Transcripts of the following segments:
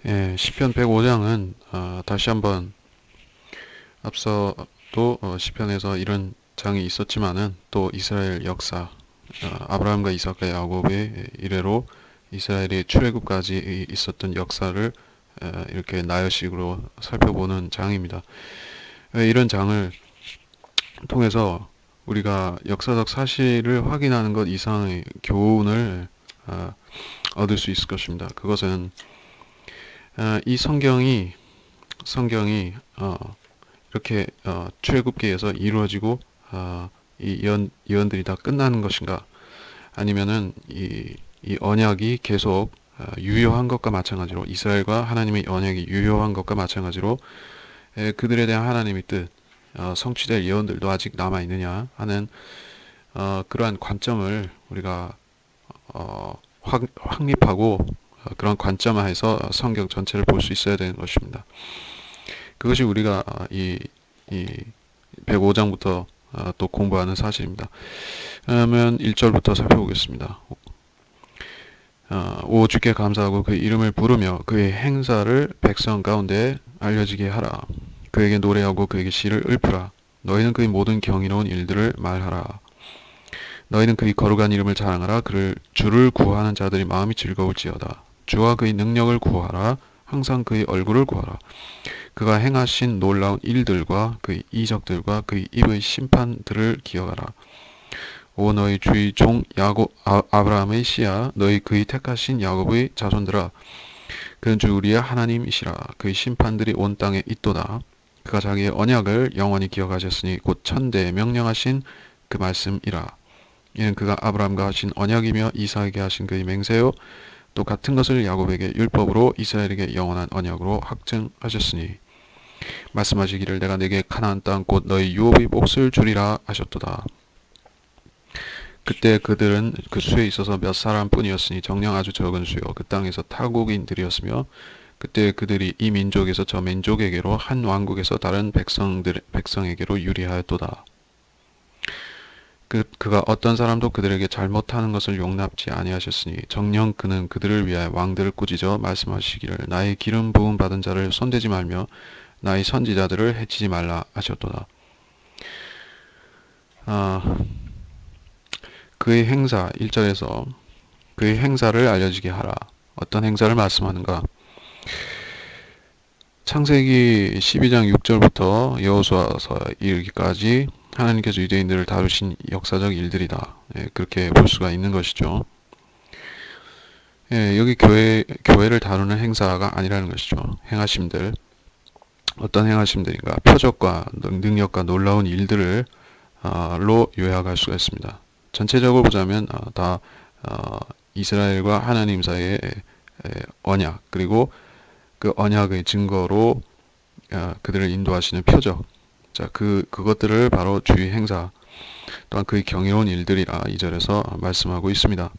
예, 시편 105장은 다시 한번 앞서 또 시편에서 이런 장이 있었지만은 또 이스라엘 역사, 아브라함과 이삭과 야곱의 이래로 이스라엘의 출애굽까지 있었던 역사를 이렇게 나열식으로 살펴보는 장입니다. 이런 장을 통해서 우리가 역사적 사실을 확인하는 것 이상의 교훈을 얻을 수 있을 것입니다. 그것은 이 성경이 이렇게 출애굽기에서 이루어지고 이 예언들이 다 끝나는 것인가? 아니면은 이 언약이 계속 유효한 것과 마찬가지로 이스라엘과 하나님의 언약이 유효한 것과 마찬가지로 그들에 대한 하나님의 뜻 성취될 예언들도 아직 남아 있느냐 하는 그러한 관점을 우리가 확립하고 그런 관점하에서 성경 전체를 볼 수 있어야 되는 것입니다. 그것이 우리가 이 105장부터 또 공부하는 사실입니다. 그러면 1절부터 살펴보겠습니다. 오 주께 감사하고 그 이름을 부르며 그의 행사를 백성 가운데 알려지게 하라. 그에게 노래하고 그에게 시를 읊으라. 너희는 그의 모든 경이로운 일들을 말하라. 너희는 그의 거룩한 이름을 자랑하라. 주를 구하는 자들이 마음이 즐거울지어다. 주와 그의 능력을 구하라. 항상 그의 얼굴을 구하라. 그가 행하신 놀라운 일들과 그의 이적들과 그의 입의 심판들을 기억하라. 오 너희 주의 종 야곱 아브라함의 씨야 너희 그의 택하신 야곱의 자손들아 그는 주 우리의 하나님이시라. 그의 심판들이 온 땅에 있도다. 그가 자기의 언약을 영원히 기억하셨으니 곧 천대에 명령하신 그 말씀이라. 이는 그가 아브라함과 하신 언약이며 이삭에게 하신 그의 맹세요 또 같은 것을 야곱에게 율법으로 이스라엘에게 영원한 언약으로 확증하셨으니 말씀하시기를 내가 네게 가나안 땅 곧 너희 유업의 몫을 주리라 하셨도다. 그때 그들은 그 수에 있어서 몇 사람뿐이었으니 정녕 아주 적은 수요 그 땅에서 타국인들이었으며 그때 그들이 이 민족에서 저 민족에게로 한 왕국에서 다른 백성에게로 유리하였도다. 그가 어떤 사람도 그들에게 잘못하는 것을 용납지 아니하셨으니 정녕 그는 그들을 위하여 왕들을 꾸짖어 말씀하시기를 나의 기름 부음 받은 자를 손대지 말며 나의 선지자들을 해치지 말라 하셨도다. 그의 행사 1절에서 그의 행사를 알려지게 하라. 어떤 행사를 말씀하는가? 창세기 12장 6절부터 여호수아서 이르기까지 하나님께서 유대인들을 다루신 역사적 일들이다. 그렇게 볼 수가 있는 것이죠. 여기 교회를 다루는 행사가 아니라는 것이죠. 행하심들. 어떤 행하심들인가? 표적과 능력과 놀라운 일들을 로 요약할 수가 있습니다. 전체적으로 보자면 다 이스라엘과 하나님 사이의 언약 그리고 그 언약의 증거로 그들을 인도하시는 표적 자 그것들을 바로 주의 행사 또한 그의 경이로운 일들이라 2절에서 말씀하고 있습니다.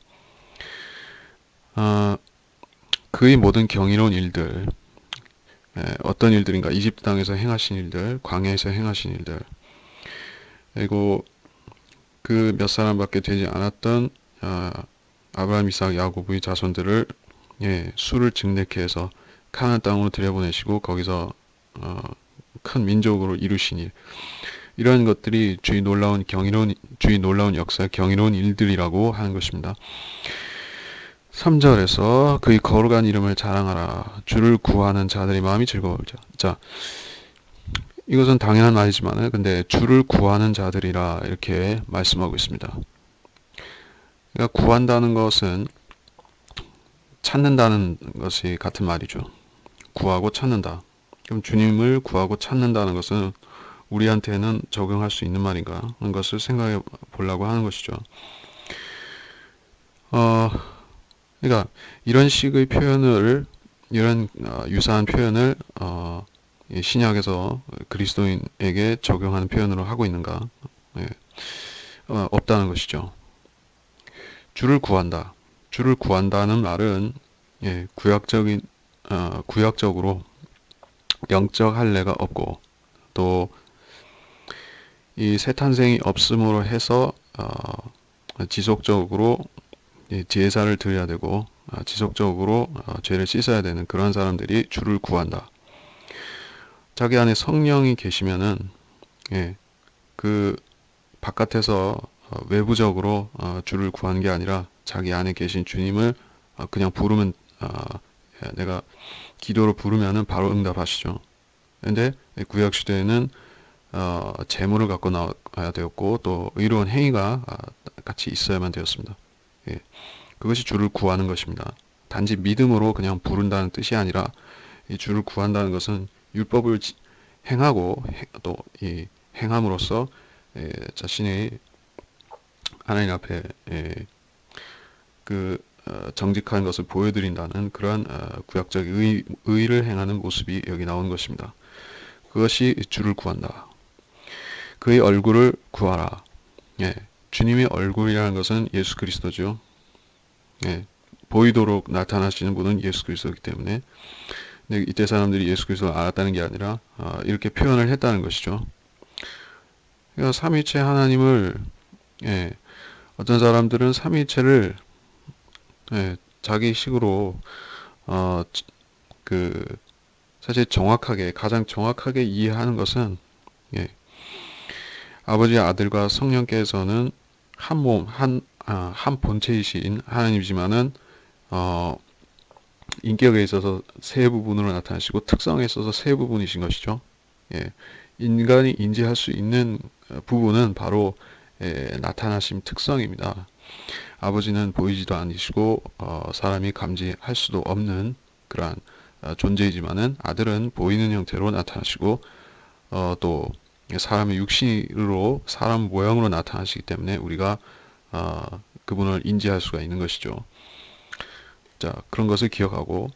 그의 모든 경이로운 일들 어떤 일들인가 이집트 땅에서 행하신 일들 광야에서 행하신 일들 그리고 그 몇 사람밖에 되지 않았던 아브라함, 이삭, 야곱의 자손들을 수를 증례케 해서 가나안 땅으로 들여보내시고 거기서 큰 민족으로 이루신 일 이러한 것들이 주의 놀라운 역사 경이로운 일들이라고 하는 것입니다. 3절에서 그의 거룩한 이름을 자랑하라. 주를 구하는 자들의 마음이 즐거울자. 자, 이것은 당연한 말이지만 근데 주를 구하는 자들이라 이렇게 말씀하고 있습니다. 그러니까 구한다는 것은 찾는다는 것이 같은 말이죠. 구하고 찾는다. 그럼 주님을 구하고 찾는다는 것은 우리한테는 적용할 수 있는 말인가 하는 것을 생각해 보려고 하는 것이죠. 그러니까 이런 식의 표현을 이런 유사한 표현을 신약에서 그리스도인에게 적용하는 표현으로 하고 있는가? 없다는 것이죠. 주를 구한다. 주를 구한다는 말은 구약적으로 영적 할례가 없고 또 이 새 탄생이 없음으로 해서 지속적으로 제사를 드려야 되고 지속적으로 죄를 씻어야 되는 그런 사람들이 주를 구한다. 자기 안에 성령이 계시면은 예, 그 바깥에서 외부적으로 주를 구하는 게 아니라 자기 안에 계신 주님을 그냥 부르면 내가 기도로 부르면은 바로 응답하시죠. 근데 구약 시대에는 재물을 갖고 나와야 되었고 또 의로운 행위가 같이 있어야만 되었습니다. 예, 그것이 주를 구하는 것입니다. 단지 믿음으로 그냥 부른다는 뜻이 아니라 이 주를 구한다는 것은 율법을 행하고 또 이 행함으로써 자신의 하나님 앞에 그 정직한 것을 보여드린다는 그러한 구약적 의를 행하는 모습이 여기 나오는 것입니다. 그것이 주를 구한다. 그의 얼굴을 구하라. 예, 주님의 얼굴이라는 것은 예수 그리스도죠. 예, 보이도록 나타나시는 분은 예수 그리스도이기 때문에 이때 사람들이 예수 그리스도를 알았다는 게 아니라 이렇게 표현을 했다는 것이죠. 그러니까 삼위일체 하나님을 어떤 사람들은 삼위일체를 자기 식으로 그 사실 가장 정확하게 이해하는 것은 아버지 아들과 성령께서는 한 몸, 한 본체이신 하나님이지만은 인격에 있어서 세 부분으로 나타나시고 특성에 있어서 세 부분이신 것이죠. 인간이 인지할 수 있는 부분은 바로 나타나심 특성입니다. 아버지는 보이지도 않으시고 사람이 감지할 수도 없는 그러한 존재이지만은 아들은 보이는 형태로 나타나시고 또 사람의 육신으로 사람 모양으로 나타나시기 때문에 우리가 그분을 인지할 수가 있는 것이죠. 자, 그런 것을 기억하고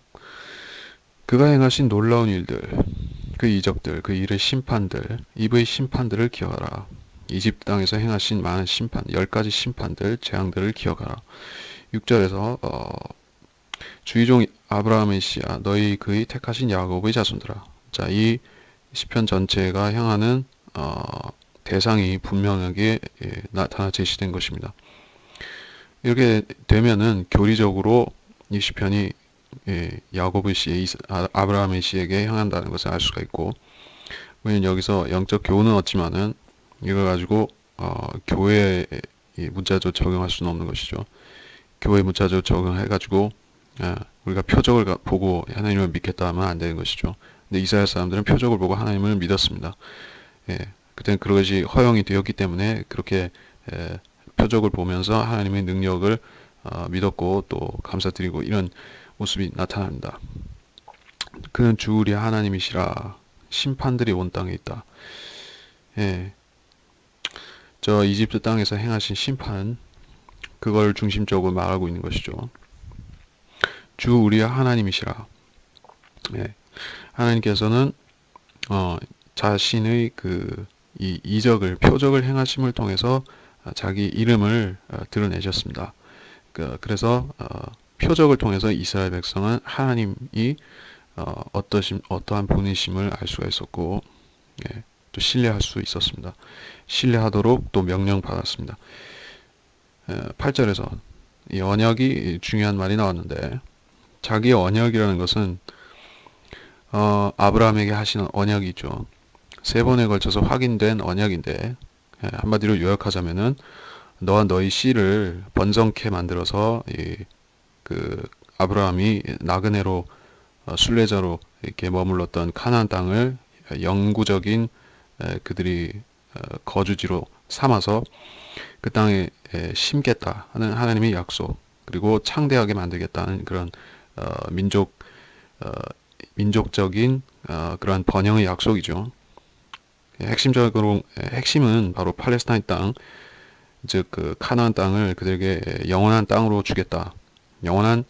그가 행하신 놀라운 일들, 그 이적들, 그 일의 심판들, 이브의 심판들을 기억하라. 이집트 땅에서 행하신 많은 심판, 10가지 심판들, 재앙들을 기억하라. 6절에서 주의 종 아브라함의 씨야 너희 그의 택하신 야곱의 자손들아. 자, 이 시편 전체가 향하는 대상이 분명하게 나타나 제시된 것입니다. 이렇게 되면은 교리적으로 이 시편이 야곱의 씨, 아브라함의 씨에게 향한다는 것을 알 수가 있고, 왜냐면 여기서 영적 교훈은 얻지만은 이걸 가지고 교회에 문자적으로 적용할 수는 없는 것이죠. 교회 문자적으로 적용해가지고 우리가 표적을 보고 하나님을 믿겠다 하면 안 되는 것이죠. 근데 이스라엘 사람들은 표적을 보고 하나님을 믿었습니다. 그때는 그것이 허용이 되었기 때문에 그렇게 표적을 보면서 하나님의 능력을 믿었고 또 감사드리고 이런 모습이 나타납니다. 그는 주 우리 하나님이시라. 심판들이 온 땅에 있다. 저 이집트 땅에서 행하신 심판, 그걸 중심적으로 말하고 있는 것이죠. 주 우리의 하나님이시라. 하나님께서는 자신의 이 이적을, 표적을 행하심을 통해서 자기 이름을 드러내셨습니다. 그래서 표적을 통해서 이스라엘 백성은 하나님이 어떠한 분이심을 알 수가 있었고 또 신뢰할 수 있었습니다. 신뢰하도록 또 명령받았습니다. 8절에서 이 언약이 중요한 말이 나왔는데 자기의 언약이라는 것은 아브라함에게 하시는 언약이죠. 3번에 걸쳐서 확인된 언약인데 한마디로 요약하자면은 너와 너희 씨를 번성케 만들어서 아브라함이 나그네로 순례자로 이렇게 머물렀던 가나안 땅을 영구적인 그들이 거주지로 삼아서 그 땅에 심겠다 하는 하나님의 약속, 그리고 창대하게 만들겠다는 그런 민족적인 그런 번영의 약속이죠. 핵심은 바로 팔레스타인 땅, 즉 카나안 땅을 그들에게 영원한 땅으로 주겠다, 영원한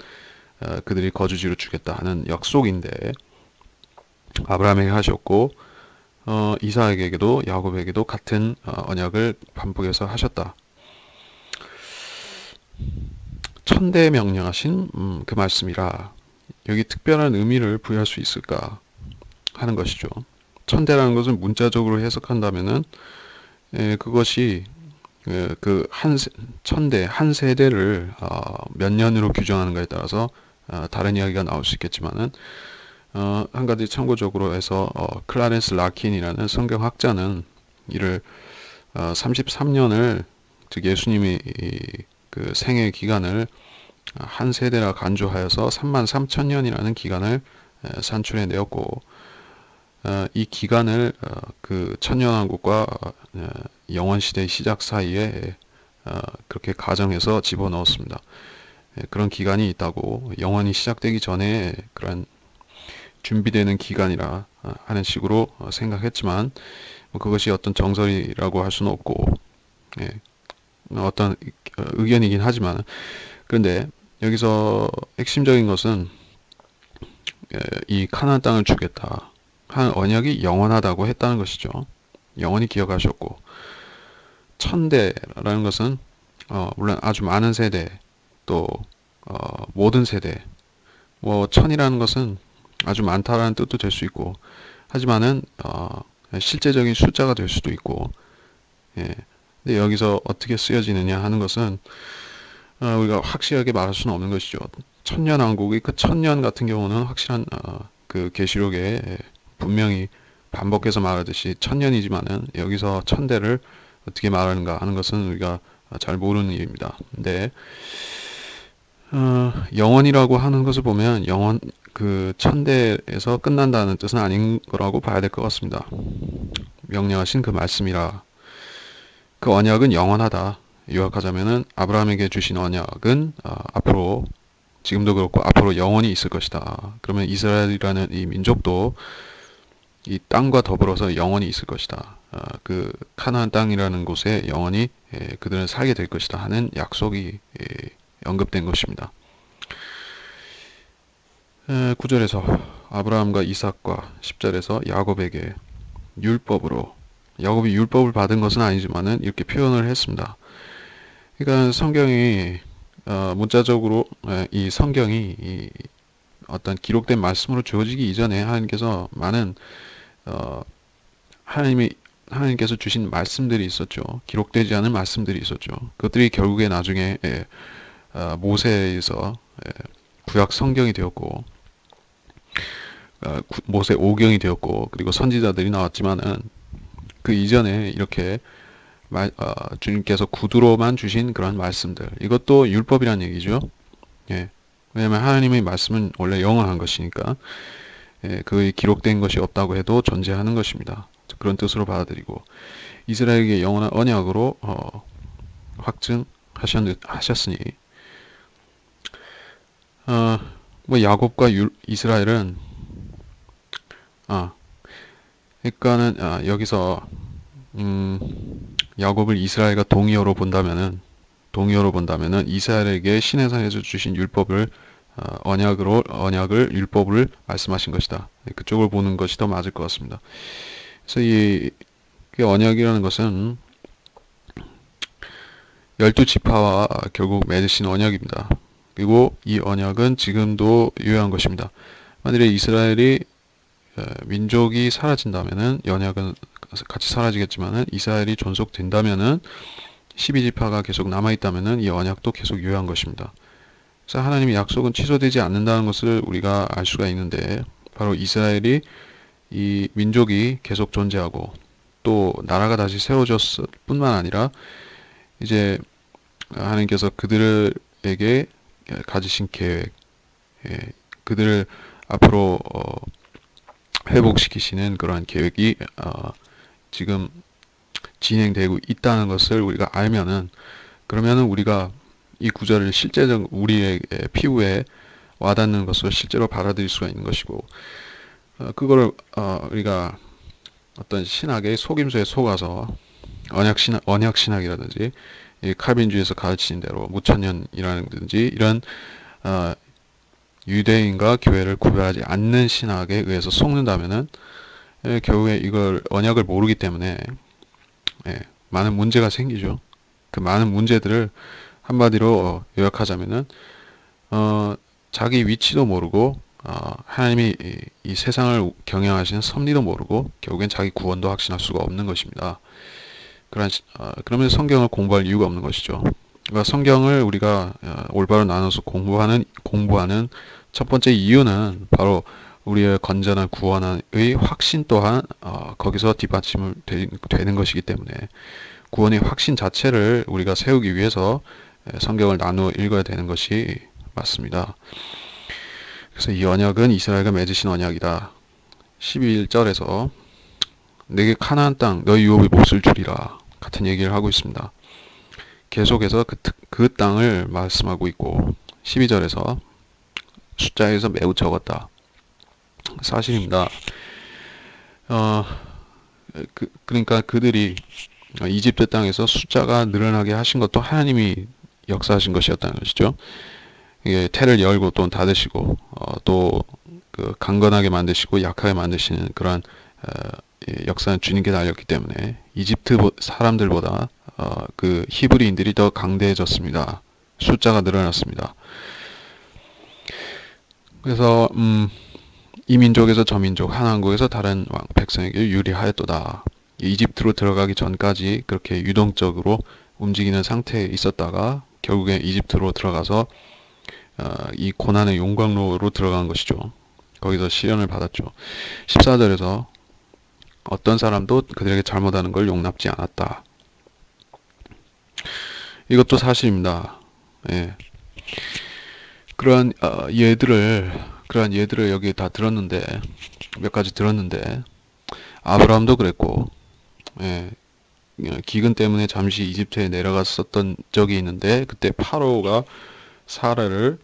그들이 거주지로 주겠다 하는 약속인데 아브라함에게 하셨고 이삭에게도 야곱에게도 같은 언약을 반복해서 하셨다. 천대에 명령하신 그 말씀이라. 여기 특별한 의미를 부여할 수 있을까 하는 것이죠. 천대라는 것은 문자적으로 해석한다면은 그것이 천대 한 세대를 몇 년으로 규정하는가에 따라서 다른 이야기가 나올 수 있겠지만은 한 가지 참고적으로 해서 클라렌스 라킨이라는 성경학자는 이를 33년을 즉 예수님이 그 생애 기간을 한 세대라 간주하여서 33,000년이라는 기간을 산출해 내었고 이 기간을 그 천년왕국과 영원시대의 시작 사이에 그렇게 가정해서 집어넣었습니다. 그런 기간이 있다고 영원히 시작되기 전에 그런 준비되는 기간이라 하는 식으로 생각했지만 뭐 그것이 어떤 정설이라고 할 수는 없고 어떤 의견이긴 하지만 그런데 여기서 핵심적인 것은 이 카나안 땅을 주겠다 한 언약이 영원하다고 했다는 것이죠. 영원히 기억하셨고 천대라는 것은 물론 아주 많은 세대 또 모든 세대 뭐 천이라는 것은 아주 많다라는 뜻도 될 수 있고 하지만은 실제적인 숫자가 될 수도 있고 근데 여기서 어떻게 쓰여지느냐 하는 것은 우리가 확실하게 말할 수는 없는 것이죠. 천년왕국의 그 천년 같은 경우는 확실한 그 계시록에 분명히 반복해서 말하듯이 천년이지만은 여기서 천대를 어떻게 말하는가 하는 것은 우리가 잘 모르는 일입니다. 근데 영원이라고 하는 것을 보면 영원 그 천대에서 끝난다는 뜻은 아닌 거라고 봐야 될 것 같습니다. 명령하신 그 말씀이라 그 언약은 영원하다. 요약하자면은 아브라함에게 주신 언약은 앞으로 지금도 그렇고 앞으로 영원히 있을 것이다. 그러면 이스라엘이라는 이 민족도 이 땅과 더불어서 영원히 있을 것이다. 그 카나안 땅이라는 곳에 영원히 그들은 살게 될 것이다 하는 약속이 언급된 것입니다. 9절에서 아브라함과 이삭과 10절에서 야곱에게 율법으로 야곱이 율법을 받은 것은 아니지만은 이렇게 표현을 했습니다. 그러니까 성경이 문자적으로 이 성경이 이 어떤 기록된 말씀으로 주어지기 이전에 하나님께서 많은 하나님께서 주신 말씀들이 있었죠. 기록되지 않은 말씀들이 있었죠. 그것들이 결국에 나중에 모세에서 구약 성경이 되었고 모세 오경이 되었고 그리고 선지자들이 나왔지만은 그 이전에 이렇게 주님께서 구두로만 주신 그런 말씀들 이것도 율법이란 얘기죠. 왜냐하면 하나님의 말씀은 원래 영원한 것이니까 그 기록된 것이 없다고 해도 존재하는 것입니다. 그런 뜻으로 받아들이고 이스라엘에게 영원한 언약으로 확증하셨으니 뭐 야곱과 이스라엘은 그러니까는 여기서 야곱을 이스라엘과 동의어로 본다면은 이스라엘에게 시내산에서 주신 율법을 언약을 율법을 말씀하신 것이다. 그쪽을 보는 것이 더 맞을 것 같습니다. 그래서 이 언약이라는 것은 12지파와 결국 맺으신 언약입니다. 그리고 이 언약은 지금도 유효한 것입니다. 만일에 이스라엘이 민족이 사라진다면은 언약은 같이 사라지겠지만은 이스라엘이 존속된다면은 12지파가 계속 남아있다면은 이 언약도 계속 유효한 것입니다. 그래서 하나님의 약속은 취소되지 않는다는 것을 우리가 알 수가 있는데 바로 이스라엘이 이 민족이 계속 존재하고 또 나라가 다시 세워졌을 뿐만 아니라 이제 하나님께서 그들에게 가지신 계획 그들을 앞으로 회복시키시는 그러한 계획이 지금 진행되고 있다는 것을 우리가 알면은 그러면은 우리가 이 구절을 실제적 우리의 피부에 와닿는 것을 실제로 받아들일 수가 있는 것이고 그거를 우리가 어떤 신학의 속임수에 속아서 언약 신학이라든지 이 칼빈주의에서 가르치는 대로 무천년이라든지 이런 유대인과 교회를 구별하지 않는 신학에 의해서 속는다면은 결국에 이걸 언약을 모르기 때문에 많은 문제가 생기죠. 그 많은 문제들을 한마디로 요약하자면은 자기 위치도 모르고 하나님이 이 세상을 경영하시는 섭리도 모르고 결국엔 자기 구원도 확신할 수가 없는 것입니다. 그러면 성경을 공부할 이유가 없는 것이죠. 그러니까 성경을 우리가 올바로 나눠서 공부하는 첫 번째 이유는 바로 우리의 건전한 구원의 확신 또한 거기서 뒷받침을 되는 것이기 때문에 구원의 확신 자체를 우리가 세우기 위해서 성경을 나누어 읽어야 되는 것이 맞습니다. 그래서 이 언약은 이스라엘과 맺으신 언약이다. 11절에서 내게 가나안 땅 너희 유업의 몫을 주리라 같은 얘기를 하고 있습니다. 계속해서 그 땅을 말씀하고 있고 12절에서 숫자에서 매우 적었다. 사실입니다. 그러니까 그들이 이집트 땅에서 숫자가 늘어나게 하신 것도 하나님이 역사하신 것이었다는 것이죠. 이게 태를 열고 또 닫으시고 또 그 강건하게 만드시고 약하게 만드시는 그러한 역사는 주님께 달렸기 때문에 이집트 사람들보다 그 히브리인들이 더 강대해졌습니다. 숫자가 늘어났습니다. 그래서 이 민족에서 저 민족, 한 왕국에서 다른 백성에게 유리하였도다. 이집트로 들어가기 전까지 그렇게 유동적으로 움직이는 상태에 있었다가 결국에 이집트로 들어가서 이 고난의 용광로로 들어간 것이죠. 거기서 시련을 받았죠. 14절에서 어떤 사람도 그들에게 잘못하는 걸 용납지 않았다. 이것도 사실입니다. 예. 그러한 예들을 여기 다 들었는데 몇 가지 들었는데 아브라함도 그랬고 예. 기근 때문에 잠시 이집트에 내려갔었던 적이 있는데 그때 파로가 사라를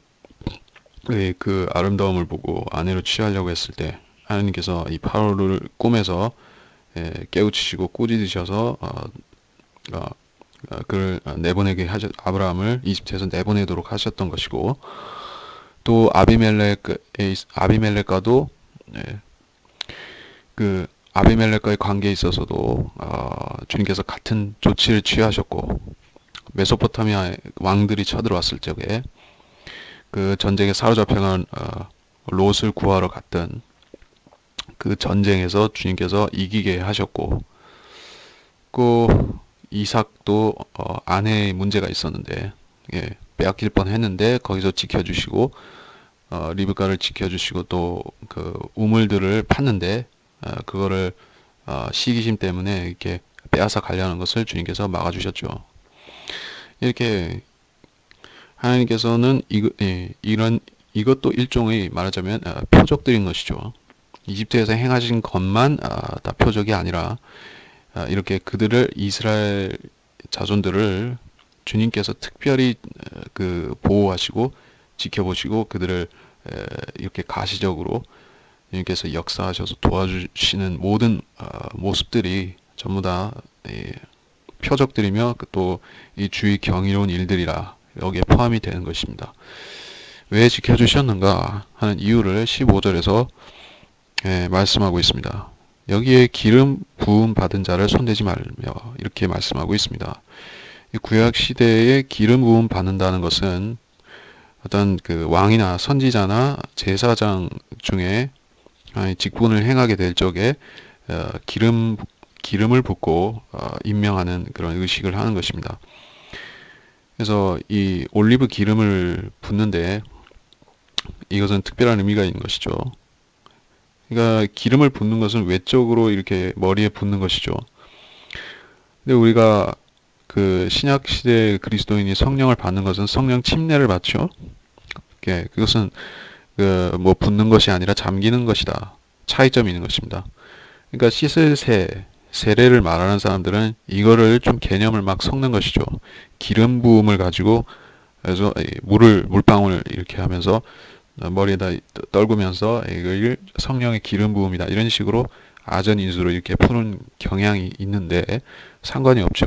그 아름다움을 보고 아내로 취하려고 했을 때 하나님께서 이 파로를 꿈에서 깨우치시고 꾸짖으셔서 그를 아브라함을 이집트에서 내보내도록 하셨던 것이고 또 아비멜렉과도 그 아비멜렉과의 관계에 있어서도 주님께서 같은 조치를 취하셨고 메소포타미아 왕들이 쳐들어왔을 적에 그 전쟁에 사로잡혀간 롯을 구하러 갔던 그 전쟁에서 주님께서 이기게 하셨고 그 이삭도 아내의 문제가 있었는데 빼앗길 뻔했는데 거기서 지켜주시고 리브가를 지켜주시고 또 그 우물들을 팠는데 그거를 시기심 때문에 이렇게 빼앗아 가려는 것을 주님께서 막아주셨죠. 이렇게 하나님께서는 이것도 일종의 말하자면 표적들인 것이죠. 이집트에서 행하신 것만 다 표적이 아니라 이렇게 그들을 이스라엘 자손들을 주님께서 특별히 그 보호하시고 지켜보시고 그들을 이렇게 가시적으로 주님께서 역사하셔서 도와주시는 모든 모습들이 전부 다 표적들이며 또 이 주의 경이로운 일들이라 여기에 포함이 되는 것입니다. 왜 지켜주셨는가 하는 이유를 15절에서 말씀하고 있습니다. 여기에 기름 부음 받은 자를 손대지 말며 이렇게 말씀하고 있습니다. 구약 시대에 기름 부음 받는다는 것은 어떤 그 왕이나 선지자나 제사장 중에 직분을 행하게 될 적에 기름을 붓고 임명하는 그런 의식을 하는 것입니다. 그래서 이 올리브 기름을 붓는데 이것은 특별한 의미가 있는 것이죠. 그러니까 기름을 붓는 것은 외적으로 이렇게 머리에 붓는 것이죠. 근데 우리가 그 신약 시대 그리스도인이 성령을 받는 것은 성령 침례를 받죠. 그것은 그 뭐 붓는 것이 아니라 잠기는 것이다. 차이점이 있는 것입니다. 그러니까 씻을 세례를 말하는 사람들은 이거를 좀 개념을 막 섞는 것이죠. 기름 부음을 가지고 그래서 물방울 이렇게 하면서 머리에다 떨구면서 이걸 성령의 기름 부음이다 이런 식으로 아전인수로 이렇게 푸는 경향이 있는데 상관이 없죠.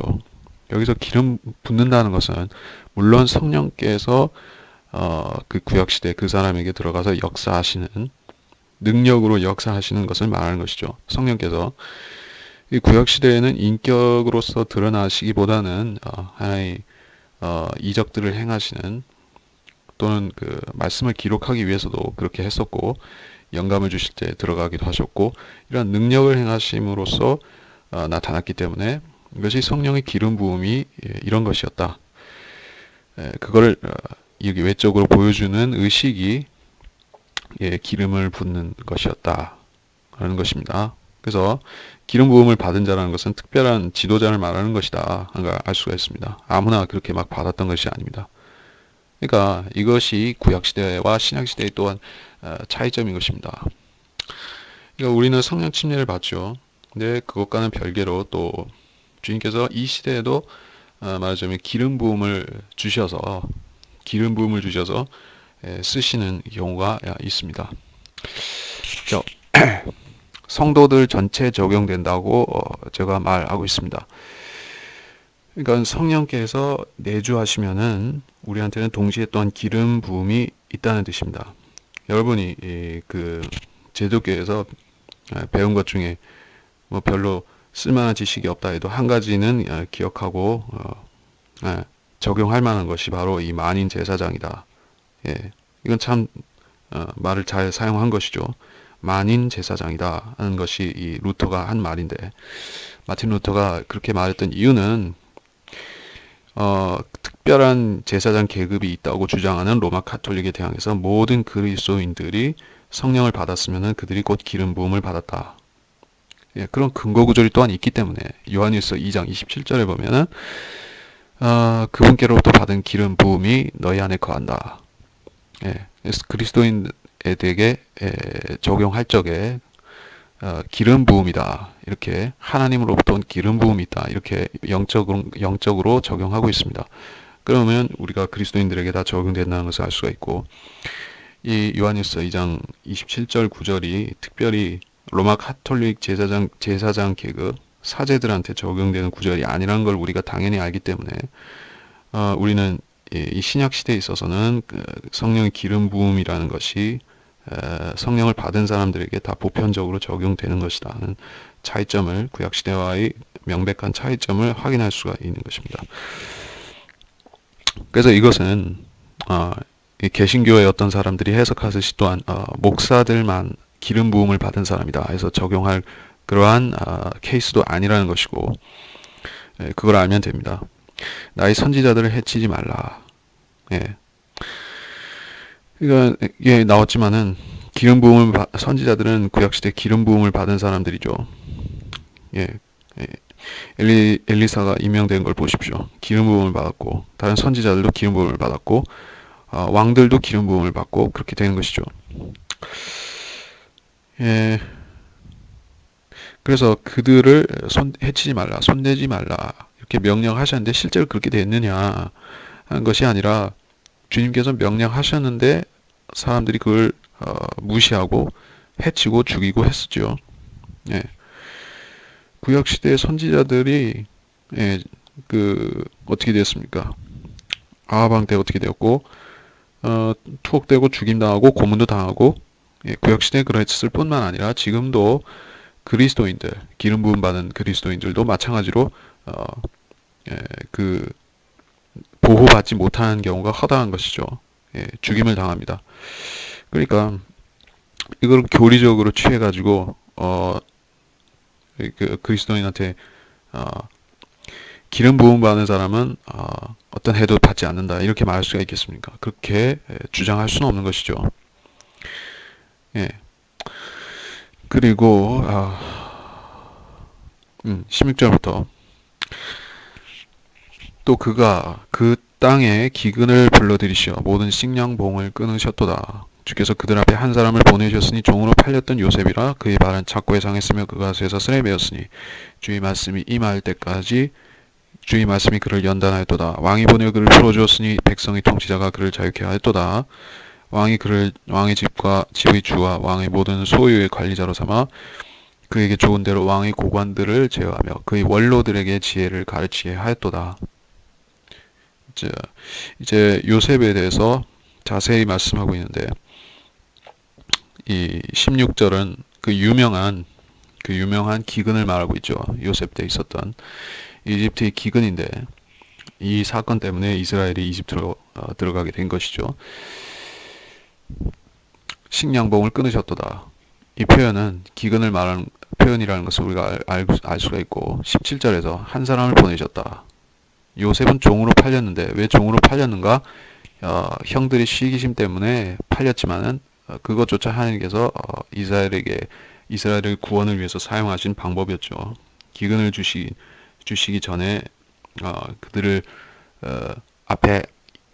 여기서 기름 붓는다는 것은 물론 성령께서 그 구약시대 그 사람에게 들어가서 역사하시는 능력으로 역사하시는 것을 말하는 것이죠. 성령께서 이 구약시대에는 인격으로서 드러나시기보다는 하나의 이적들을 행하시는 또는 그 말씀을 기록하기 위해서도 그렇게 했었고 영감을 주실 때 들어가기도 하셨고 이런 능력을 행하심으로써 나타났기 때문에 이것이 성령의 기름 부음이 이런 것이었다. 그거를 이렇게 외적으로 보여주는 의식이 기름을 붓는 것이었다 라는 것입니다. 그래서 기름 부음을 받은 자라는 것은 특별한 지도자를 말하는 것이다 하는 걸 알 수가 있습니다. 아무나 그렇게 막 받았던 것이 아닙니다. 그러니까 이것이 구약시대와 신약시대의 또한 차이점인 것입니다. 그러니까 우리는 성령 침례를 받죠. 근데 그것과는 별개로 또 주님께서 이 시대에도 말하자면 기름 부음을 주셔서 쓰시는 경우가 있습니다. 성도들 전체에 적용된다고 제가 말하고 있습니다. 그러니까 성령께서 내주하시면은 우리한테는 동시에 또한 기름 부음이 있다는 뜻입니다. 여러분이 그 제도교에서 배운 것 중에 뭐 별로 쓸만한 지식이 없다 해도 한 가지는 기억하고 적용할 만한 것이 바로 이 만인 제사장이다. 이건 참 말을 잘 사용한 것이죠. 만인 제사장이다 하는 것이 이 루터가 한 말인데, 마틴 루터가 그렇게 말했던 이유는 특별한 제사장 계급이 있다고 주장하는 로마 가톨릭에 대항해서 모든 그리스도인들이 성령을 받았으면 그들이 곧 기름 부음을 받았다. 그런 근거 구절이 또한 있기 때문에 요한일서 2장 27절에 보면은 그분께로부터 받은 기름 부음이 너희 안에 거한다. 그리스도인에게 적용할 적에 기름 부음이다. 이렇게 하나님으로부터 온 기름 부음이 있다. 이렇게 영적으로 적용하고 있습니다. 그러면 우리가 그리스도인들에게 다 적용된다는 것을 알 수가 있고, 이 요한일서 2장 27절 9절이 특별히 로마 가톨릭 제사장 계급 사제들한테 적용되는 구절이 아니라는 걸 우리가 당연히 알기 때문에 우리는 이 신약 시대에 있어서는 성령의 기름 부음이라는 것이 성령을 받은 사람들에게 다 보편적으로 적용되는 것이다 하는 차이점을, 구약 시대와의 명백한 차이점을 확인할 수가 있는 것입니다. 그래서 이것은 개신교의 어떤 사람들이 해석하듯이 또한 목사들만 기름 부음을 받은 사람이다 해서 적용할 그러한 케이스도 아니라는 것이고, 그걸 알면 됩니다. 나의 선지자들을 해치지 말라. 이게 나왔지만은 선지자들은 구약시대 기름 부음을 받은 사람들이죠. 엘리사가 임명된 걸 보십시오. 기름 부음을 받았고, 다른 선지자들도 기름 부음을 받았고, 왕들도 기름 부음을 받고, 그렇게 되는 것이죠. 그래서 그들을 해치지 말라, 손대지 말라 이렇게 명령하셨는데 실제로 그렇게 됐느냐 하는 것이 아니라, 주님께서 명령하셨는데 사람들이 그걸 무시하고 해치고 죽이고 했었죠. 구약시대의 선지자들이 어떻게 됐습니까? 아하방 때 어떻게 되었고, 투옥되고 죽임당하고 고문도 당하고, 구약시대에 그랬을 뿐만 아니라 지금도 그리스도인들, 기름 부음 받은 그리스도인들도 마찬가지로 보호받지 못하는 경우가 허다한 것이죠. 죽임을 당합니다. 그러니까 이걸 교리적으로 취해가지고 그리스도인한테 기름 부음 받는 사람은 어떤 해도 받지 않는다 이렇게 말할 수가 있겠습니까? 그렇게 주장할 수는 없는 것이죠. 그리고 16절부터 또 그가 그 땅에 기근을 불러들이시어 모든 식량봉을 끊으셨도다. 주께서 그들 앞에 한 사람을 보내셨으니 종으로 팔렸던 요셉이라. 그의 발은 착고에 상했으며 그가 쇠서 슬에 매였으니 주의 말씀이 임할 때까지 주의 말씀이 그를 연단하였도다. 왕이 보내어 그를 풀어주었으니 백성의 통치자가 그를 자유케 하였도다. 왕이 그를 왕의 집과 집의 주와 왕의 모든 소유의 관리자로 삼아 그에게 좋은 대로 왕의 고관들을 제어하며 그의 원로들에게 지혜를 가르치게 하였도다. 이제 요셉에 대해서 자세히 말씀하고 있는데, 이 16절은 그 유명한 기근을 말하고 있죠. 요셉 때 있었던 이집트의 기근인데, 이 사건 때문에 이스라엘이 이집트로 들어가게 된 것이죠. 식량봉을 끊으셨도다. 이 표현은 기근을 말하는 표현이라는 것을 우리가 알 수가 있고 17절에서 한 사람을 보내셨다. 요셉은 종으로 팔렸는데 왜 종으로 팔렸는가? 형들이 시기심 때문에 팔렸지만은 그것조차 하나님께서 이스라엘의 구원을 위해서 사용하신 방법이었죠. 기근을 주시기 전에 그들을 앞에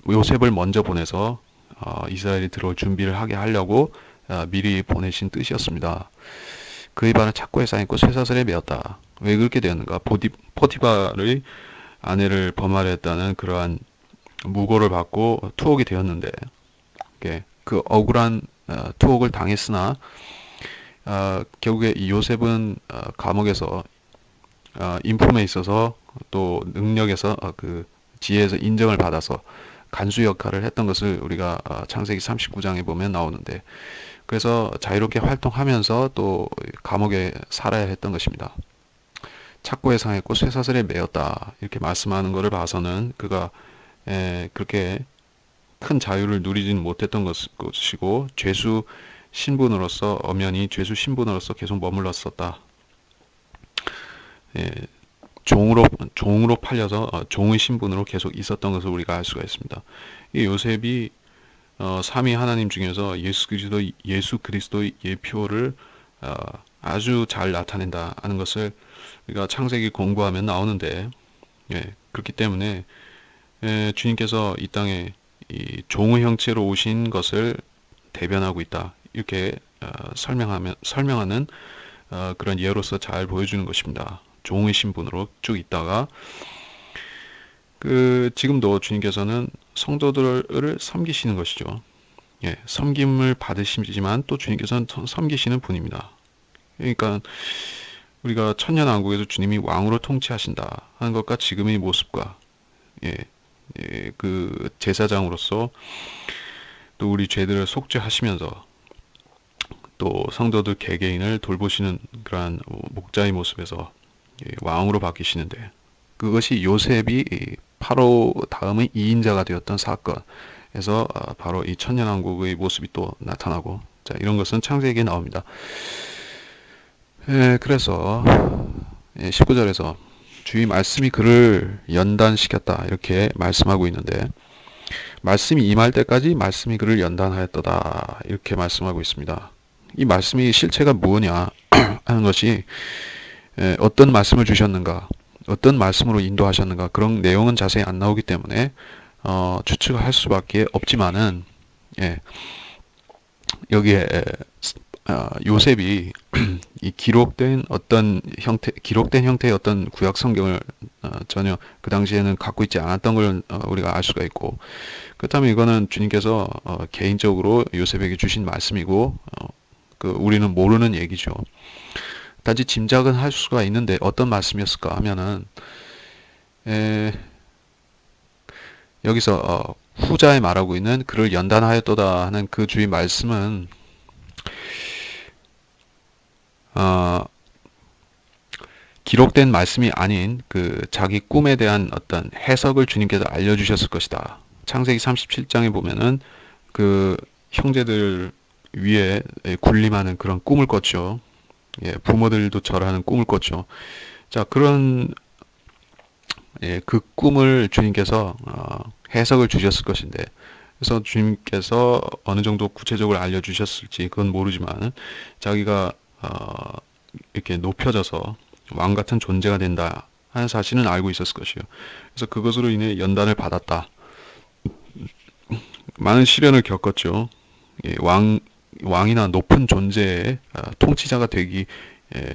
요셉을 먼저 보내서 이스라엘이 들어올 준비를 하게 하려고 미리 보내신 뜻이었습니다. 그의 발은 착고에 쌓였고 쇠사슬에 매었다. 왜 그렇게 되었는가? 포티바의 아내를 범하려 했다는 그러한 무고를 받고 투옥이 되었는데 그 억울한 투옥을 당했으나 결국에 이 요셉은 감옥에서 인품에 있어서 또 능력에서 그 지혜에서 인정을 받아서 간수 역할을 했던 것을 우리가 창세기 39장에 보면 나오는데, 그래서 자유롭게 활동하면서 또 감옥에 살아야 했던 것입니다. 착고에 상했고 쇠사슬에 매였다 이렇게 말씀하는 것을 봐서는 그가 그렇게 큰 자유를 누리지는 못했던 것이고 죄수 신분으로서 엄연히 죄수 신분으로서 계속 머물렀었다. 종으로 팔려서 종의 신분으로 계속 있었던 것을 우리가 알 수가 있습니다. 이 요셉이 삼위 하나님 중에서 예수 그리스도의 예표를 아주 잘 나타낸다 하는 것을 우리가 창세기 공부하면 나오는데, 그렇기 때문에 주님께서 이 땅에 이 종의 형체로 오신 것을 대변하고 있다 이렇게 설명하는 그런 예로서 잘 보여주는 것입니다. 종의 신분으로 쭉 있다가 지금도 주님께서는 성도들을 섬기시는 것이죠. 섬김을 받으시지만 또 주님께서는 섬기시는 분입니다. 그러니까 우리가 천년왕국에서 주님이 왕으로 통치하신다 하는 것과 지금의 모습과 그 제사장으로서 또 우리 죄들을 속죄하시면서 또 성도들 개개인을 돌보시는 그러한 목자의 모습에서 왕으로 바뀌시는데, 그것이 요셉이 파로 다음의 2인자가 되었던 사건에서 바로 이 천년왕국의 모습이 또 나타나고, 자, 이런 것은 창세기에 나옵니다. 그래서 19절에서 주의 말씀이 그를 연단시켰다 이렇게 말씀하고 있는데, 말씀이 임할 때까지 말씀이 그를 연단하였도다 이렇게 말씀하고 있습니다. 이 말씀이 실체가 무엇이냐 하는 것이 어떤 말씀을 주셨는가, 어떤 말씀으로 인도하셨는가, 그런 내용은 자세히 안 나오기 때문에 추측할 수밖에 없지만은 여기에 요셉이 이 기록된 형태의 어떤 구약 성경을 전혀 그 당시에는 갖고 있지 않았던 걸 우리가 알 수가 있고, 그렇다면 이거는 주님께서 개인적으로 요셉에게 주신 말씀이고 우리는 모르는 얘기죠. 단지 짐작은 할 수가 있는데 어떤 말씀이었을까 하면은 여기서 후자에 말하고 있는 그를 연단하였도다 하는 그 주의 말씀은 기록된 말씀이 아닌 그 자기 꿈에 대한 어떤 해석을 주님께서 알려주셨을 것이다. 창세기 37장에 보면은 그 형제들 위에 군림하는 그런 꿈을 꿨죠. 부모들도 절하는 꿈을 꿨죠. 자, 그런 그 꿈을 주님께서 해석을 주셨을 것인데, 그래서 주님께서 어느 정도 구체적으로 알려주셨을지 그건 모르지만 자기가 이렇게 높여져서 왕 같은 존재가 된다 하는 사실은 알고 있었을 것이요. 그래서 그것으로 인해 연단을 받았다. 많은 시련을 겪었죠. 왕이나 높은 존재의 통치자가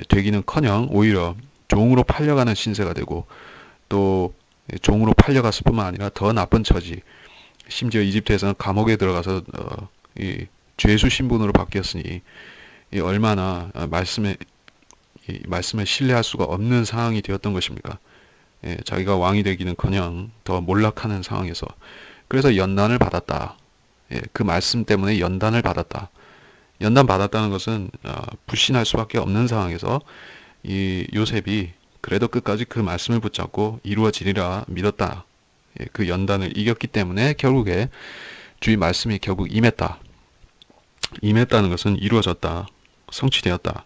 되기는커녕 오히려 종으로 팔려가는 신세가 되고, 또 종으로 팔려갔을 뿐만 아니라 더 나쁜 처지, 심지어 이집트에서는 감옥에 들어가서 이 죄수 신분으로 바뀌었으니 얼마나 말씀을 신뢰할 수가 없는 상황이 되었던 것입니까? 자기가 왕이 되기는커녕 더 몰락하는 상황에서, 그래서 연단을 받았다. 그 말씀 때문에 연단을 받았다. 연단 받았다는 것은 불신할 수밖에 없는 상황에서 이 요셉이 그래도 끝까지 그 말씀을 붙잡고 이루어지리라 믿었다. 그 연단을 이겼기 때문에 결국에 주의 말씀이 결국 임했다. 임했다는 것은 이루어졌다. 성취되었다.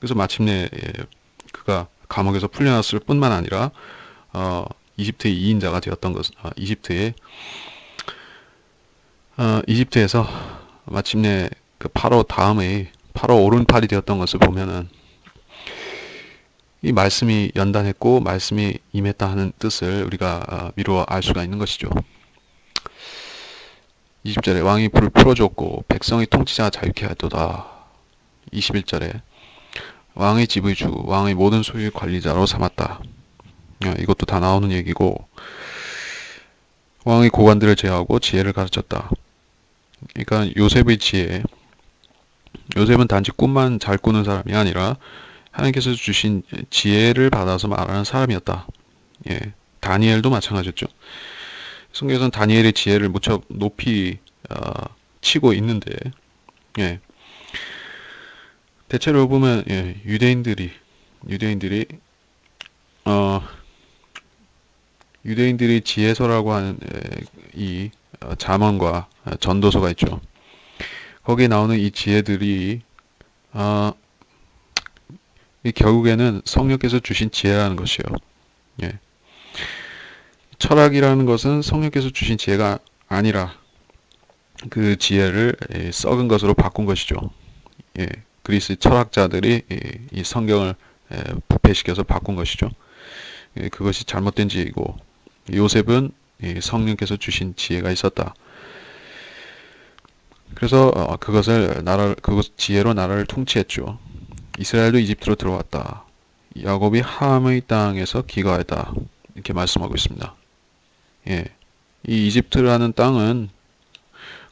그래서 마침내 그가 감옥에서 풀려났을 뿐만 아니라 이집트의 2인자가 되었던 것은 이집트에서 마침내 그 파로 다음에 파로 오른팔이 되었던 것을 보면은 이 말씀이 연단했고 말씀이 임했다 하는 뜻을 우리가 미루어 알 수가 있는 것이죠. 20절에 왕이 불을 풀어주었고 백성의 통치자가 자유케 하였도다. 21절에 왕의 집의 주, 왕의 모든 소유의 관리자로 삼았다. 이것도 다 나오는 얘기고, 왕의 고관들을 제어하고 지혜를 가르쳤다. 그러니까 요셉의 지혜, 요셉은 단지 꿈만 잘 꾸는 사람이 아니라 하나님께서 주신 지혜를 받아서 말하는 사람이었다. 다니엘도 마찬가지였죠. 성경에서는 다니엘의 지혜를 무척 높이 치고 있는데, 대체로 보면 유대인들이 지혜서라고 하는 이 잠언과 전도서가 있죠. 거기에 나오는 이 지혜들이 결국에는 성령께서 주신 지혜라는 것이에요. 철학이라는 것은 성령께서 주신 지혜가 아니라 그 지혜를 썩은 것으로 바꾼 것이죠. 그리스 철학자들이 이 성경을 부패시켜서 바꾼 것이죠. 그것이 잘못된 지혜이고, 요셉은 성령께서 주신 지혜가 있었다. 그래서 그것 지혜로 나라를 통치했죠. 이스라엘도 이집트로 들어왔다. 야곱이 함의 땅에서 기거하였다. 이렇게 말씀하고 있습니다. 이 이집트라는 땅은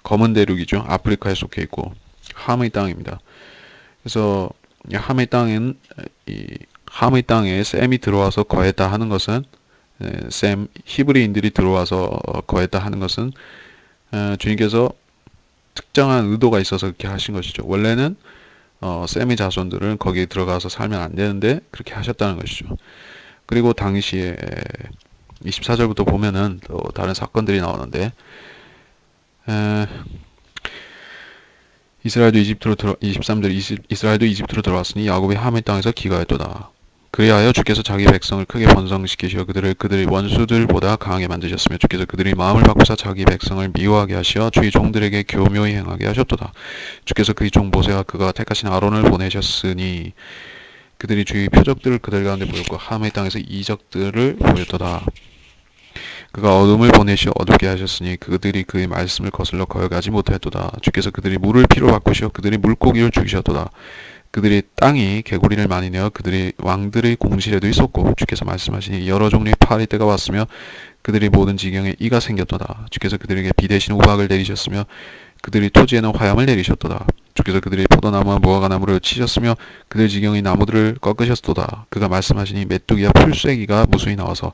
검은 대륙이죠. 아프리카에 속해 있고 함의 땅입니다. 그래서 함의 땅에 셈이 들어와서 거했다 하는 것은 히브리인들이 들어와서 거했다 하는 것은 주님께서 특정한 의도가 있어서 그렇게 하신 것이죠. 원래는 셈의 자손들은 거기에 들어가서 살면 안 되는데 그렇게 하셨다는 것이죠. 그리고 당시에 24절부터 보면은 또 다른 사건들이 나오는데, 이스라엘도 이집트로 23절 이스라엘도 이집트로 들어왔으니 야곱이 함의 땅에서 기거하였도다. 그리하여 주께서 자기 백성을 크게 번성시키시어 그들의 원수들보다 강하게 만드셨으며 주께서 그들의 마음을 바꾸사 자기 백성을 미워하게 하시어 주의 종들에게 교묘히 행하게 하셨도다. 주께서 그의 종 모세와 그가 택하신 아론을 보내셨으니 그들이 주의 표적들을 그들 가운데 보였고 함의 땅에서 이적들을 보였도다. 그가 어둠을 보내시어 어둡게 하셨으니 그들이 그의 말씀을 거슬러 거역하지 못하였도다. 주께서 그들이 물을 피로 바꾸시어 그들이 물고기를 죽이셨도다. 그들의 땅이 개구리를 많이 내어 그들의 왕들의 공실에도 있었고 주께서 말씀하시니 여러 종류의 파리 때가 왔으며 그들의 모든 지경에 이가 생겼도다. 주께서 그들에게 비 대신 우박을 내리셨으며 그들의 토지에는 화염을 내리셨도다. 주께서 그들의 포도나무와 무화과나무를 치셨으며 그들 지경의 나무들을 꺾으셨도다. 그가 말씀하시니 메뚜기와 풀쐐기가 무수히 나와서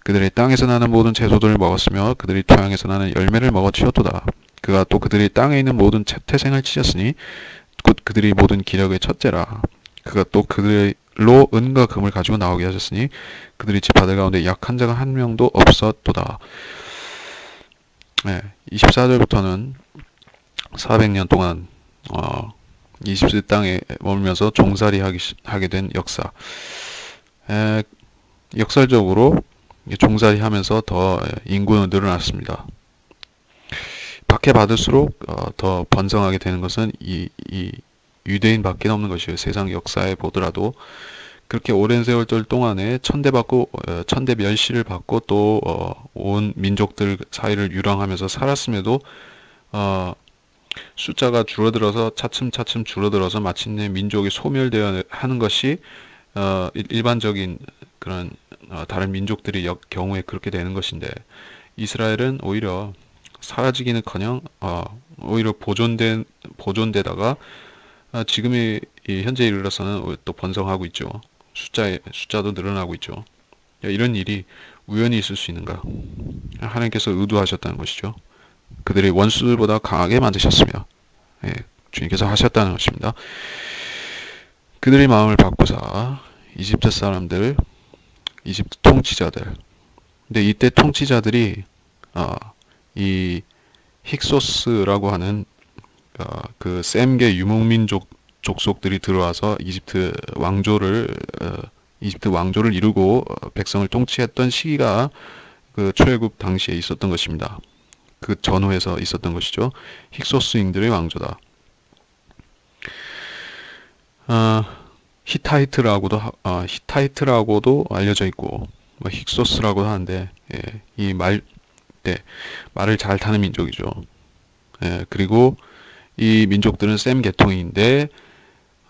그들의 땅에서 나는 모든 채소들을 먹었으며 그들의 토양에서 나는 열매를 먹어치웠도다. 그가 또 그들의 땅에 있는 모든 태생을 치셨으니 곧 그들의 모든 기력의 첫째라. 그가 또 그들로 은과 금을 가지고 나오게 하셨으니 그들의 지파들 가운데 약한 자가 한 명도 없었도다. 24절부터는 400년 동안 이집트 땅에 머물면서 종살이 하게 된 역사. 역설적으로 종살이 하면서 더 인구는 늘어났습니다. 박해받을수록 더 번성하게 되는 것은 이 유대인밖에 없는 것이에요. 세상 역사에 보더라도 그렇게 오랜 세월 동안에 천대 멸시를 받고 또 온 민족들 사이를 유랑하면서 살았음에도 숫자가 줄어들어서 차츰차츰 줄어들어서 마침내 민족이 소멸되어 하는 것이 일반적인 그런 다른 민족들의 경우에 그렇게 되는 것인데, 이스라엘은 오히려 사라지기는커녕 오히려 보존되다가 지금의 현재에 이르러서는 또 번성하고 있죠. 숫자도 늘어나고 있죠. 이런 일이 우연히 있을 수 있는가? 하나님께서 의도하셨다는 것이죠. 그들의 원수들보다 강하게 만드셨으며 주님께서 하셨다는 것입니다. 그들의 마음을 바꾸사 이집트 사람들, 이집트 통치자들. 근데 이때 통치자들이 이 힉소스라고 하는 그 셈계 유목민족 족속들이 들어와서 이집트 왕조를 이루고 백성을 통치했던 시기가 그 출애굽 당시에 있었던 것입니다. 그 전후에서 있었던 것이죠. 힉소스인들의 왕조다. 히타이트라고도 알려져 있고 뭐 힉소스라고도 하는데, 예, 말을 잘 타는 민족이죠. 예, 그리고 이 민족들은 셈 계통인데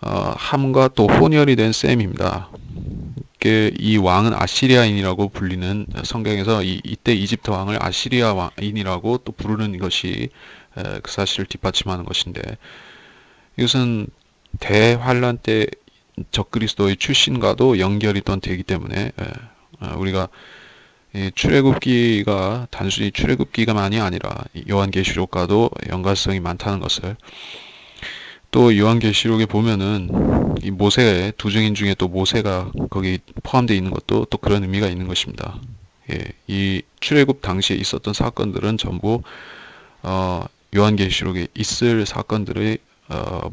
함과 또 혼혈이 된 셈입니다. 이 왕은 아시리아인이라고 불리는, 성경에서 이때 이집트 왕을 아시리아 왕인이라고 또 부르는 것이 그 사실을 뒷받침하는 것인데, 이것은 대환란 때 적그리스도의 출신과도 연결이 또 되기 때문에 우리가 출애굽기가 단순히 출애굽기가만이 아니라 요한계시록과도 연관성이 많다는 것을, 또 요한계시록에 보면은 이 모세의 두 증인 중에 또 모세가 거기 포함되어 있는 것도 또 그런 의미가 있는 것입니다. 예, 이 출애굽 당시에 있었던 사건들은 전부 요한계시록에 있을 사건들의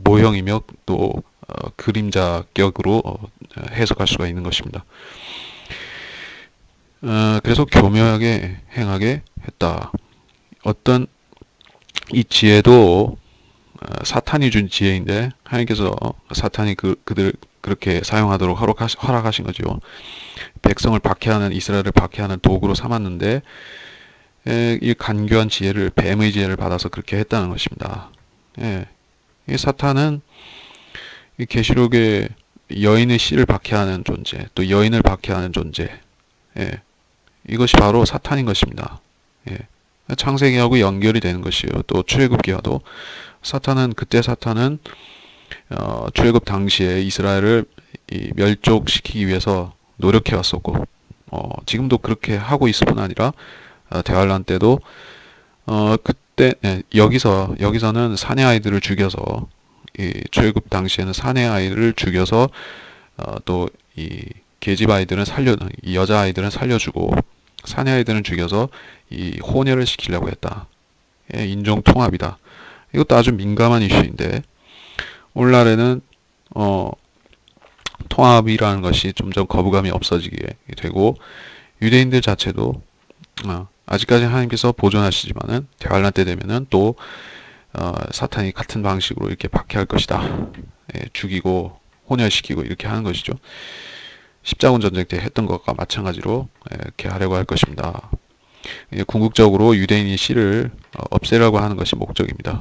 모형이며 또 그림자격으로 해석할 수가 있는 것입니다. 그래서 교묘하게 행하게 했다. 어떤 이 지혜도 사탄이 준 지혜인데 하나님께서 사탄이 그들 그렇게 사용하도록 허락하신 거죠. 백성을 박해하는, 이스라엘을 박해하는 도구로 삼았는데 이 간교한 지혜를, 뱀의 지혜를 받아서 그렇게 했다는 것입니다. 예, 이 사탄은 이 계시록의 여인의 씨를 박해하는 존재, 또 여인을 박해하는 존재, 예, 이것이 바로 사탄인 것입니다. 예, 창세기하고 연결이 되는 것이요. 또 출애굽기와도 사탄은 출애굽 당시에 이스라엘을 멸족시키기 위해서 노력해 왔었고, 지금도 그렇게 하고 있을 뿐 아니라 대환란 때도 그때 여기서는 사내 아이들을 죽여서, 이 출애굽 당시에는 사내 아이를 죽여서 또 이 계집 아이들은 이 여자 아이들은 살려주고 사내 아이들은 죽여서 이 혼혈을 시키려고 했다. 예, 인종 통합이다. 이것도 아주 민감한 이슈인데, 오늘날에는 통합이라는 것이 점점 거부감이 없어지게 되고, 유대인들 자체도 아직까지 하나님께서 보존하시지만은 대환란 때 되면은 또 사탄이 같은 방식으로 이렇게 박해할 것이다. 예, 죽이고 혼혈시키고 이렇게 하는 것이죠. 십자군 전쟁 때 했던 것과 마찬가지로 이렇게 하려고 할 것입니다. 궁극적으로 유대인의 씨를 없애려고 하는 것이 목적입니다.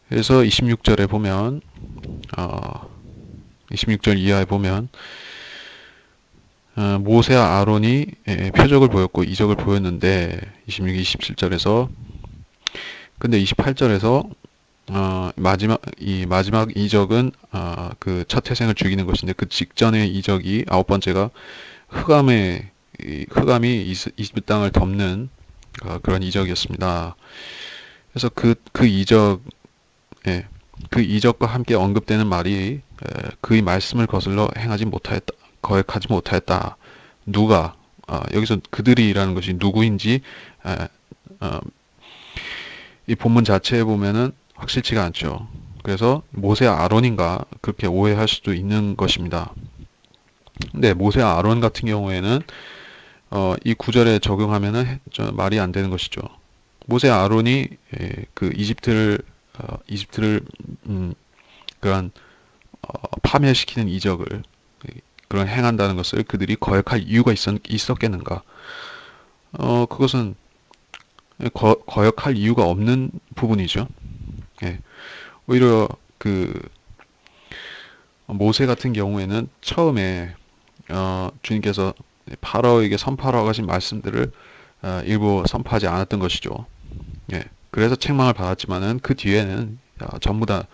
그래서 26절에 보면 26절 이하에 보면 모세와 아론이 표적을 보였고 이적을 보였는데, 26, 27절에서, 근데 28절에서 마지막 이적은 그 첫 태생을 죽이는 것인데, 그 직전의 이적이 아홉 번째가 흑암이 이집트 땅을 덮는 그런 이적이었습니다. 그래서 그 이적과 함께 언급되는 말이 그의 말씀을 거슬러 거역하지 못하였다. 누가, 여기서 그들이라는 것이 누구인지 이 본문 자체에 보면은 확실치가 않죠. 그래서 모세와 아론인가 그렇게 오해할 수도 있는 것입니다. 근데 모세와 아론 같은 경우에는 이 구절에 적용하면은 말이 안 되는 것이죠. 모세와 아론이 그 이집트를 그런 파멸시키는 이적을 그런 행한다는 것을 그들이 거역할 이유가 있었겠는가? 그것은 거역할 이유가 없는 부분이죠. 예. 오히려 그 모세 같은 경우에는 처음에 주님께서 파라오에게 선포하라고 하신 말씀들을 일부 선포하지 않았던 것이죠. 예. 그래서 책망을 받았지만은 그 뒤에는 전부 다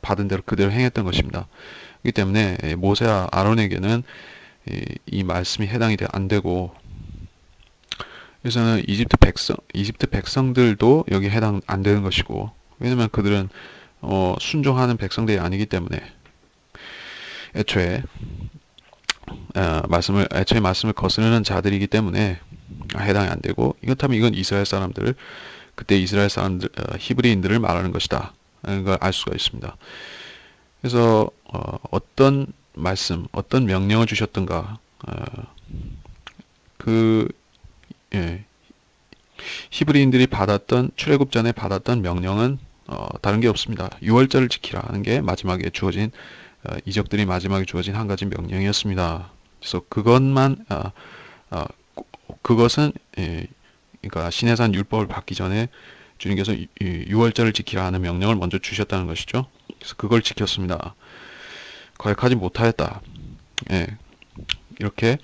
받은 대로 그대로 행했던 것입니다. 그렇기 때문에 모세와 아론에게는 이 말씀이 해당이 안 되고, 그래서는 이집트 백성들도 여기 해당 안 되는 것이고, 왜냐면 그들은 순종하는 백성들이 아니기 때문에 애초에 말씀을 거스르는 자들이기 때문에 해당이 안 되고, 이렇다면 이건 이스라엘 사람들, 그때 이스라엘 사람들, 히브리인들을 말하는 것이다. 걸 알 수가 있습니다. 그래서 어떤 말씀, 어떤 명령을 주셨던가, 그 예, 히브리인들이 받았던 출애굽 전에 받았던 명령은 다른 게 없습니다. 유월절을 지키라 하는 게 마지막에 주어진 이적들이 마지막에 주어진 한 가지 명령이었습니다. 그래서 그것만 그것은 그러니까 시내산 율법을 받기 전에 주님께서 유월절을 지키라 하는 명령을 먼저 주셨다는 것이죠. 그래서 그걸 지켰습니다. 거역하지 못하였다. 예, 이렇게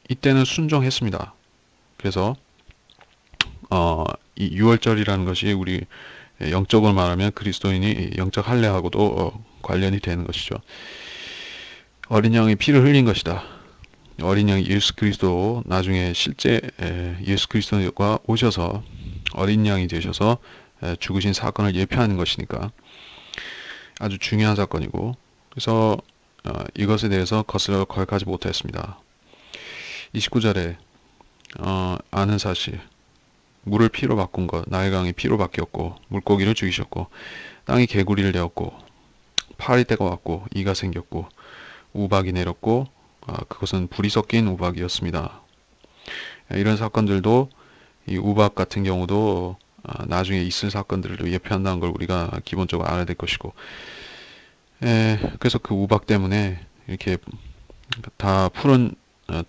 이때는 순종했습니다. 그래서 이 유월절이라는 것이 우리 영적으로 말하면 그리스도인이 영적 할례하고도 관련이 되는 것이죠. 어린 양이 피를 흘린 것이다. 어린 양이 예수 그리스도, 나중에 실제 예수 그리스도가 오셔서 어린 양이 되셔서 죽으신 사건을 예표하는 것이니까 아주 중요한 사건이고, 그래서 이것에 대해서 거슬러 거역하지 못했습니다. 29절에 아는 사실, 물을 피로 바꾼 것, 나일 강이 피로 바뀌었고 물고기를 죽이셨고 땅이 개구리를 내었고 파리떼가 왔고 이가 생겼고 우박이 내렸고 그것은 불이 섞인 우박이었습니다. 이런 사건들도, 이 우박 같은 경우도 나중에 있을 사건들을 예표한다는 걸 우리가 기본적으로 알아야 될 것이고, 그래서 그 우박 때문에 이렇게 다 푸른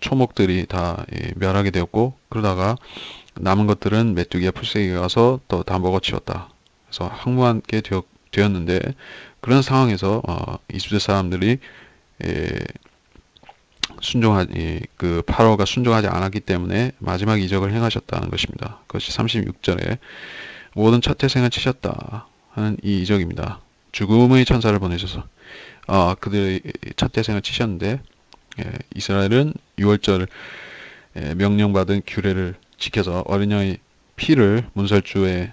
초목들이 다 멸하게 되었고, 그러다가 남은 것들은 메뚜기와 풀떼기가 가서 또 다 먹어치웠다. 그래서 항무하게 되었는데, 그런 상황에서 이스라엘 사람들이 그 파라오가 순종하지 않았기 때문에 마지막 이적을 행하셨다는 것입니다. 그것이 36절에 모든 첫 태생을 치셨다 하는 이 이적입니다. 죽음의 천사를 보내셔서 그들의 첫 태생을 치셨는데, 이스라엘은 6월절 명령받은 규례를 지켜서 어린 양의 피를 문설주의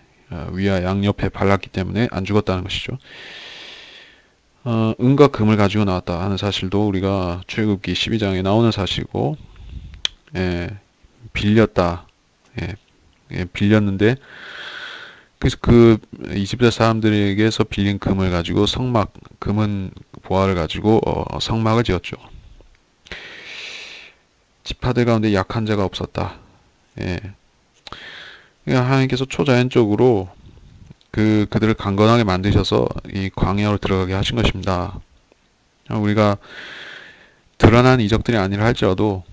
위와 양옆에 발랐기 때문에 안 죽었다는 것이죠. 은과 금을 가지고 나왔다 하는 사실도 우리가 출애굽기 12장에 나오는 사실이고, 빌렸다, 빌렸는데, 그래서 그 이집트 사람들에게서 빌린 금을 가지고 금은 보화를 가지고 성막을 지었죠. 지파들 가운데 약한 자가 없었다. 그러니까 하나님께서 초자연적으로 그들을 강건하게 만드셔서 이 광야로 들어가게 하신 것입니다. 우리가 드러난 이적들이 아니라 할지라도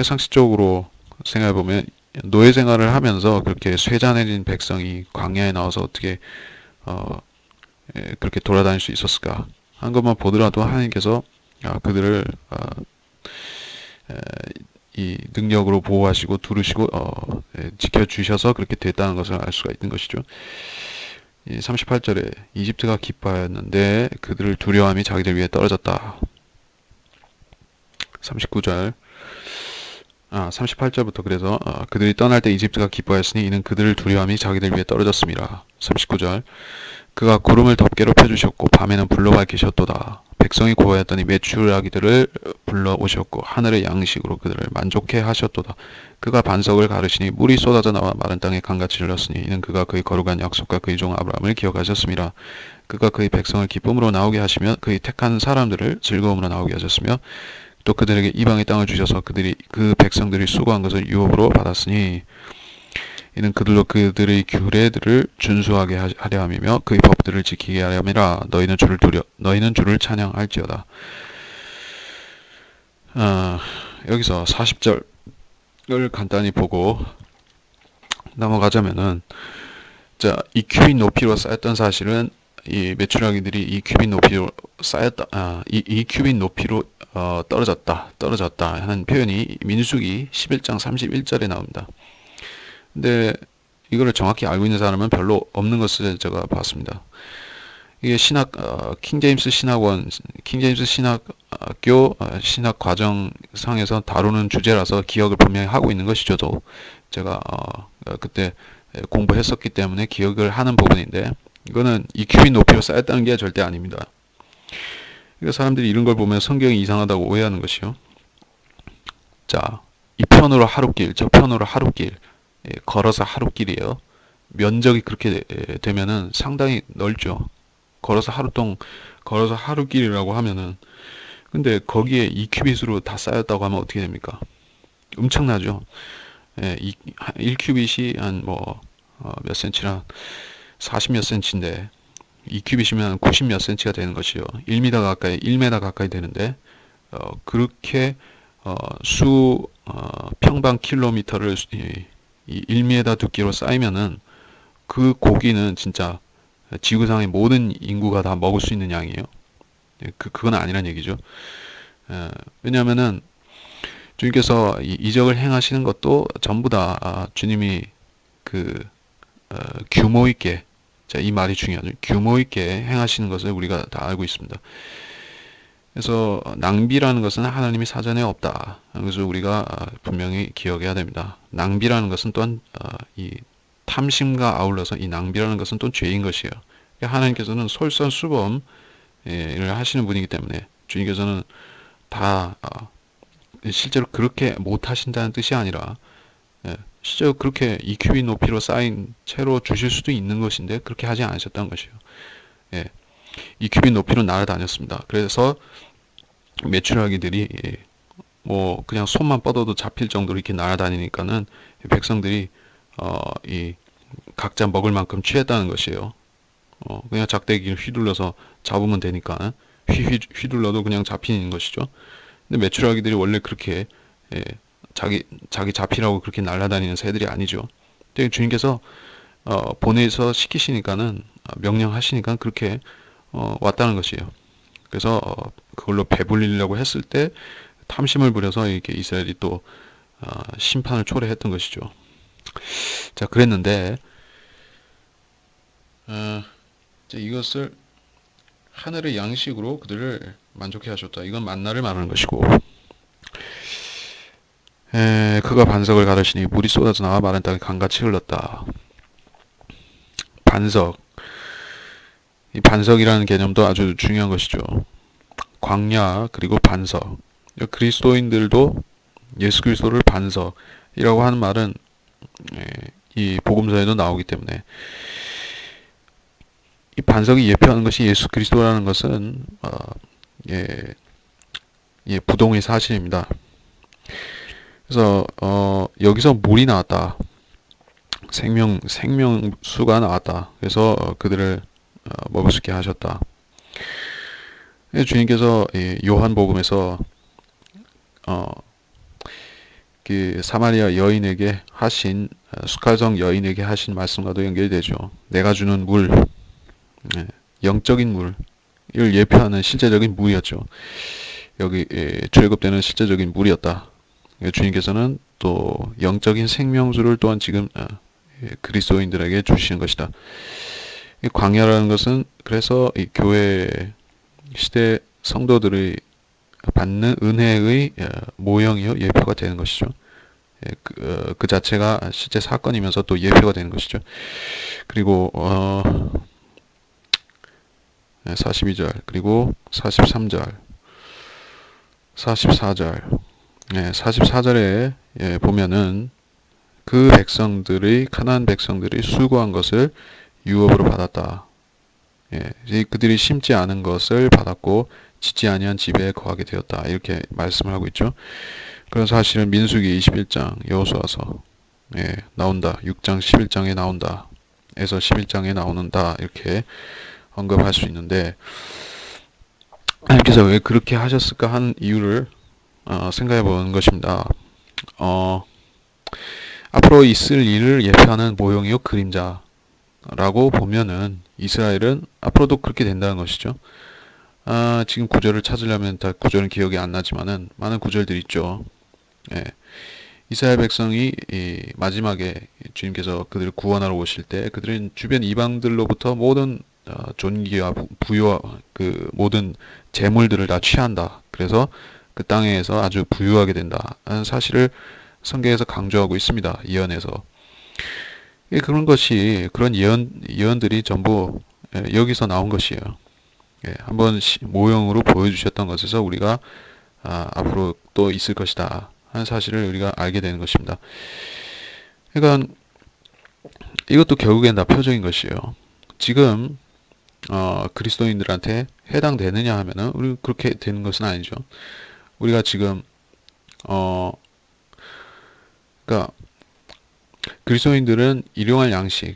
상식적으로 생각해 보면 노예 생활을 하면서 그렇게 쇠잔해진 백성이 광야에 나와서 어떻게 그렇게 돌아다닐 수 있었을까 한 것만 보더라도 하나님께서 그들을 이 능력으로 보호하시고 두르시고 지켜주셔서 그렇게 됐다는 것을 알 수가 있는 것이죠. 38절에 이집트가 기뻐하였는데 그들을 두려움이 자기들 위에 떨어졌다. 39절 38절부터 그래서 그들이 떠날 때 이집트가 기뻐하였으니 이는 그들을 두려움이 자기들 위에 떨어졌습니다. 39절 그가 구름을 덮개로 펴주셨고 밤에는 불로 밝히셨도다. 백성이 고하였더니 메추라기들을 불러오셨고 하늘의 양식으로 그들을 만족해 하셨도다. 그가 반석을 가르시니 물이 쏟아져 나와 마른 땅에 강같이 흘렀으니 이는 그가 그의 거룩한 약속과 그의 종 아브라함을 기억하셨습니다. 그가 그의 백성을 기쁨으로 나오게 하시며 그의 택한 사람들을 즐거움으로 나오게 하셨으며 또 그들에게 이방의 땅을 주셔서 그 백성들이 수고한 것을 유업으로 받았으니 이는 그들로 그들의 규례들을 준수하게 하려 함이며 그의 법들을 지키게 하려 함이라. 너희는 주를 찬양할지어다. 여기서 40절을 간단히 보고 넘어가자면은, 자, 2큐빗 높이로 쌓였던 사실은 이 메추라기들이 2큐빗 높이로 쌓였다. 2큐빗 높이로 떨어졌다 하는 표현이 민수기 11장 31절에 나옵니다. 근데 이거를 정확히 알고 있는 사람은 별로 없는 것을 제가 봤습니다. 이게 킹제임스 신학교 신학 과정상에서 다루는 주제라서 기억을 분명히 하고 있는 것이죠. 제가 그때 공부했었기 때문에 기억을 하는 부분인데, 이거는 2큐빗 높이로 쌓였다는 게 절대 아닙니다. 그러니까 사람들이 이런 걸 보면 성경이 이상하다고 오해하는 것이요. 자, 이 편으로 하루길, 저 편으로 하루길, 걸어서 하루길이에요. 면적이 그렇게 되면은 상당히 넓죠. 걸어서 하루 길이라고 하면은, 근데 거기에 2큐빗으로 다 쌓였다고 하면 어떻게 됩니까? 엄청나죠. 예, 1큐빗이 한 뭐, 몇 센치라 40 몇 센치인데, 2큐빗이면 90 몇 센치가 되는 것이요. 1m 가까이 되는데, 그렇게, 평방 킬로미터를 이 1m 두께로 쌓이면은, 그 고기는 진짜 지구상의 모든 인구가 다 먹을 수 있는 양이에요. 예, 그건 아니란 얘기죠. 왜냐하면은 주님께서 이적을 행하시는 것도 전부 다 주님이 그 규모 있게, 자, 이 말이 중요하죠. 규모 있게 행하시는 것을 우리가 다 알고 있습니다. 그래서 낭비라는 것은 하나님이 사전에 없다. 그래서 우리가 분명히 기억해야 됩니다. 낭비라는 것은 또한 이 탐심과 아울러서 이 낭비라는 것은 또 죄인 것이에요. 하나님께서는 솔선수범 를 하시는 분이기 때문에 주님께서는 다 실제로 그렇게 못 하신다는 뜻이 아니라 실제로 그렇게 2큐빗 높이로 쌓인 채로 주실 수도 있는 것인데 그렇게 하지 않으셨다는 것이에요. 2큐빗 높이로 날아다녔습니다. 그래서 메추라기들이 뭐 그냥 손만 뻗어도 잡힐 정도로 이렇게 날아다니니까는 백성들이 이 각자 먹을 만큼 취했다는 것이에요. 그냥 작대기를 휘둘러서 잡으면 되니까 휘둘러도 그냥 잡히는 것이죠. 근데 메추라기들이 원래 그렇게 자기 잡히라고 그렇게 날아다니는 새들이 아니죠. 근데 주님께서 보내서 시키시니까는 명령하시니까 그렇게 왔다는 것이에요. 그래서 그걸로 배불리려고 했을 때 탐심을 부려서 이렇게 이스라엘이 또 심판을 초래했던 것이죠. 자, 그랬는데 이것을 하늘의 양식으로 그들을 만족해 하셨다. 이건 만나를 말하는 것이고, 그가 반석을 가르시니 물이 쏟아져 나와 마른 땅에 강같이 흘렀다. 반석. 이 반석이라는 개념도 아주 중요한 것이죠. 광야 그리고 반석. 그리스도인들도 예수 그리스도를 반석이라고 하는 말은 이 복음서에도 나오기 때문에 이 반석이 예표하는 것이 예수 그리스도라는 것은 부동의 사실입니다. 그래서 여기서 물이 나왔다. 생명수가 나왔다. 그래서 그들을 먹을 수 있게 하셨다. 주님께서 요한복음에서 그 사마리아 여인에게 하신 수칼성 여인에게 하신 말씀과도 연결되죠. 내가 주는 물, 영적인 물을 예표하는 실제적인 물이었죠. 여기 출애굽되는 실제적인 물이었다. 주님께서는 또 영적인 생명수를 또한 지금 그리스도인들에게 주시는 것이다. 광야라는 것은 그래서 이 교회 시대 성도들의 받는 은혜의 모형이요 예표가 되는 것이죠. 그 자체가 실제 사건이면서 또 예표가 되는 것이죠. 그리고 42절 그리고 43절 44절 44절에 보면은 그 백성들의 가나안 백성들이 수고한 것을 유업으로 받았다. 그들이 심지 않은 것을 받았고 짓지 아니한 집에 거하게 되었다. 이렇게 말씀을 하고 있죠. 그런 사실은 민수기 21장 여호수아서 나온다. 6장 11장에 나온다. 에서 11장에 나오는다. 이렇게 언급할 수 있는데 하나님께서 왜 그렇게 하셨을까 하는 이유를 생각해 보는 것입니다. 앞으로 있을 일을 예표하는 모형이요 그림자라고 보면은 이스라엘은 앞으로도 그렇게 된다는 것이죠. 지금 구절을 찾으려면 다 구절은 기억이 안 나지만은 많은 구절들이 있죠. 이스라엘 백성이 마지막에 주님께서 그들을 구원하러 오실 때 그들은 주변 이방들로부터 모든 존귀와 부유와 그 모든 재물들을 다 취한다. 그래서 그 땅에서 아주 부유하게 된다. 하는 사실을 성경에서 강조하고 있습니다. 예언에서. 그런 예언들이 전부 여기서 나온 것이에요. 한번 모형으로 보여주셨던 것에서 우리가 앞으로 또 있을 것이다 하는 사실을 우리가 알게 되는 것입니다. 그러니까 이것도 결국엔 다 표적인 것이에요. 지금 그리스도인들한테 해당되느냐 하면은 우리 그렇게 되는 것은 아니죠. 우리가 지금 어 그러니까 그리스도인들은 일용할 양식,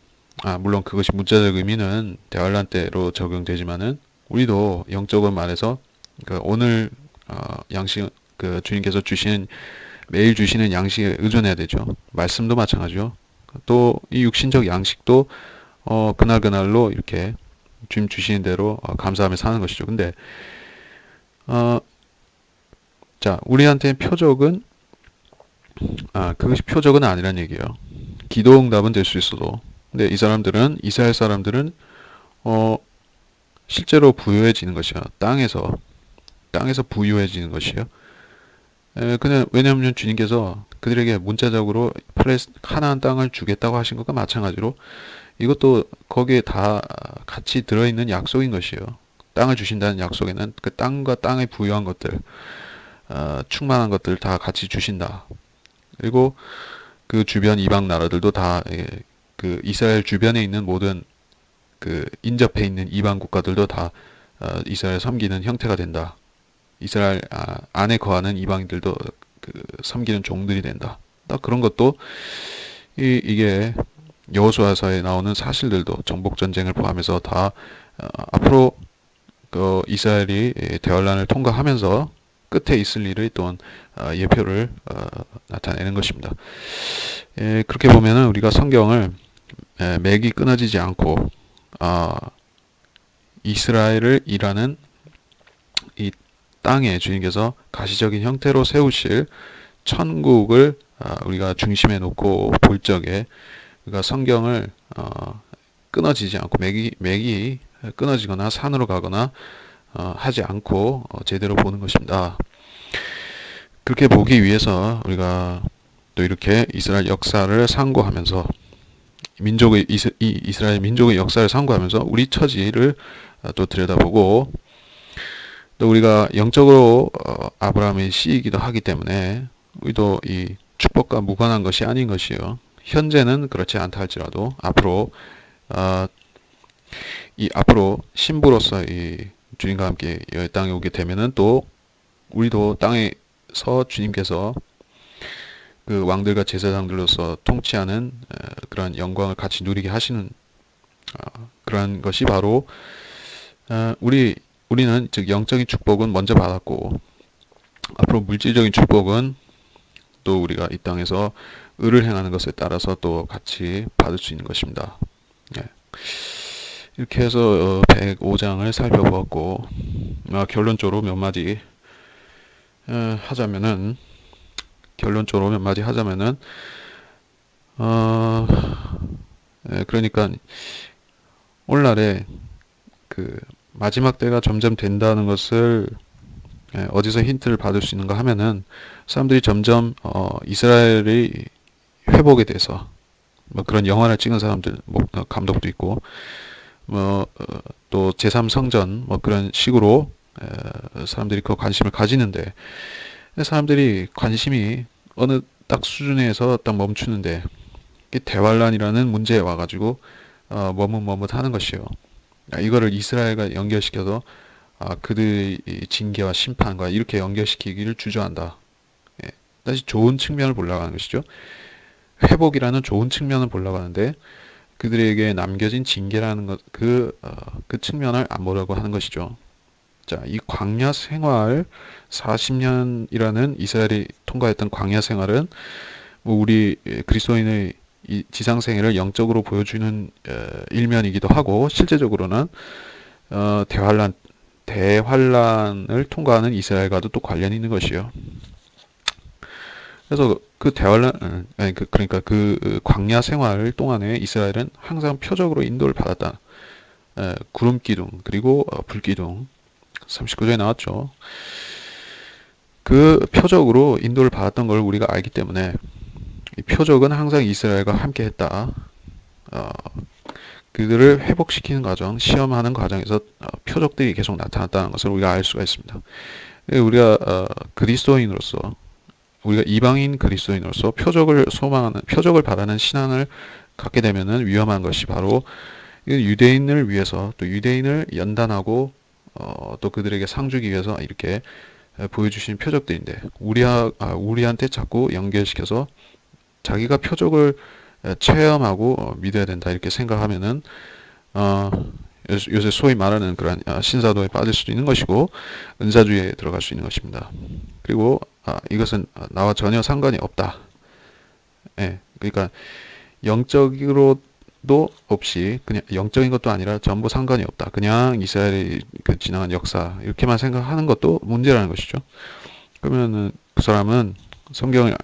물론 그것이 문자적 의미는 대환란 때로 적용되지만은 우리도 영적으로 말해서 그 오늘 양식, 그 주님께서 주시는, 매일 주시는 양식에 의존해야 되죠. 말씀도 마찬가지죠. 또 이 육신적 양식도 그날그날로 이렇게 주님 주시는 대로 감사하며 사는 것이죠. 근데 어, 자, 우리한테 표적은 그것이 표적은 아니란 얘기예요. 기도 응답은 될 수 있어도. 근데 이 사람들은, 이스라엘 사람들은 어, 실제로 부유해지는 것이야. 땅에서 부유해지는 것이에요. 그냥 왜냐하면 주님께서 그들에게 문자적으로 가나안 땅을 주겠다고 하신 것과 마찬가지로 이것도 거기에 다 같이 들어있는 약속인 것이에요. 땅을 주신다는 약속에는 그 땅과 땅에 부유한 것들, 충만한 것들 다 같이 주신다. 그리고 그 주변 이방 나라들도 다 그 이스라엘 주변에 있는 모든 그 인접해 있는 이방 국가들도 다 이스라엘 섬기는 형태가 된다. 이스라엘 안에 거하는 이방인들도 그 섬기는 종들이 된다. 딱 그런 것도 이게 여호수아서에 나오는 사실들도 정복 전쟁을 포함해서 다 앞으로 그 이스라엘이 대환란을 통과하면서 끝에 있을 일의 또한 예표를 나타내는 것입니다. 그렇게 보면은 우리가 성경을 맥이 끊어지지 않고 이스라엘을 일하는 이 땅에 주님께서 가시적인 형태로 세우실 천국을 우리가 중심에 놓고 볼 적에 우리가 성경을 끊어지지 않고 맥이 끊어지거나 산으로 가거나 하지 않고 제대로 보는 것입니다. 그렇게 보기 위해서 우리가 또 이렇게 이스라엘 역사를 상고하면서 이스라엘 민족의 역사를 상고하면서 우리 처지를 또 들여다보고 또 우리가 영적으로 아브라함의 씨이기도 하기 때문에 우리도 이 축복과 무관한 것이 아닌 것이요. 현재는 그렇지 않다 할지라도 앞으로 앞으로 신부로서 이 주님과 함께 이 땅에 오게 되면은 또 우리도 땅에서 주님께서 그 왕들과 제사장들로서 통치하는 그러한 영광을 같이 누리게 하시는 그러한 것이 바로 우리는 즉 영적인 축복은 먼저 받았고 앞으로 물질적인 축복은 또 우리가 이 땅에서 의를 행하는 것에 따라서 또 같이 받을 수 있는 것입니다. 예. 이렇게 해서 105장을 살펴보았고 결론적으로 몇 마디 하자면은 그러니까 오늘날에 그 마지막 때가 점점 된다는 것을 어디서 힌트를 받을 수 있는가 하면은 사람들이 점점 이스라엘의 회복에 대해서 뭐 그런 영화를 찍은 사람들 감독도 있고 또 제3성전 뭐 그런 식으로 사람들이 그 관심을 가지는데 사람들이 관심이 어느 딱 수준에서 딱 멈추는데 대환란이라는 문제에 와가지고 머뭇머뭇하는 것이요. 이거를 이스라엘과 연결시켜서 그들의 징계와 심판과 이렇게 연결시키기를 주저한다. 예, 다시 좋은 측면을 보려고 하는 것이죠. 회복이라는 좋은 측면을 보려고 하는데 그들에게 남겨진 징계라는 것, 그 측면을 안 보려고 하는 것이죠. 자, 이 광야 생활 40년이라는 이스라엘이 통과했던 광야 생활은 뭐 우리 그리스도인의 이 지상생애를 영적으로 보여주는 일면이기도 하고 실제적으로는 대환란을 통과하는 이스라엘과도 또 관련이 있는 것이요. 그래서 그 그러니까 그 광야 생활 동안에 이스라엘은 항상 표적으로 인도를 받았다. 구름 기둥 그리고 불 기둥 39절에 나왔죠. 그 표적으로 인도를 받았던 걸 우리가 알기 때문에 이 표적은 항상 이스라엘과 함께 했다. 그들을 회복시키는 과정, 시험하는 과정에서 표적들이 계속 나타났다는 것을 우리가 알 수가 있습니다. 우리가 그리스도인으로서 우리가 이방인 그리스도인으로서 표적을 소망하는, 표적을 바라는 신앙을 갖게 되면은 위험한 것이 바로 유대인을 위해서 또 유대인을 연단하고 또 그들에게 상 주기 위해서 이렇게 보여주신 표적들인데 우리한테 자꾸 연결시켜서 자기가 표적을 체험하고 믿어야 된다 이렇게 생각하면은 어, 요새 소위 말하는 그런 신사도에 빠질 수도 있는 것이고 은사주의에 들어갈 수 있는 것입니다. 그리고 이것은 나와 전혀 상관이 없다. 예, 그러니까 영적으로도 없이 그냥 영적인 것도 아니라 전부 상관이 없다. 그냥 이스라엘이 그 지나간 역사 이렇게만 생각하는 것도 문제라는 것이죠. 그러면은 그 사람은 성경을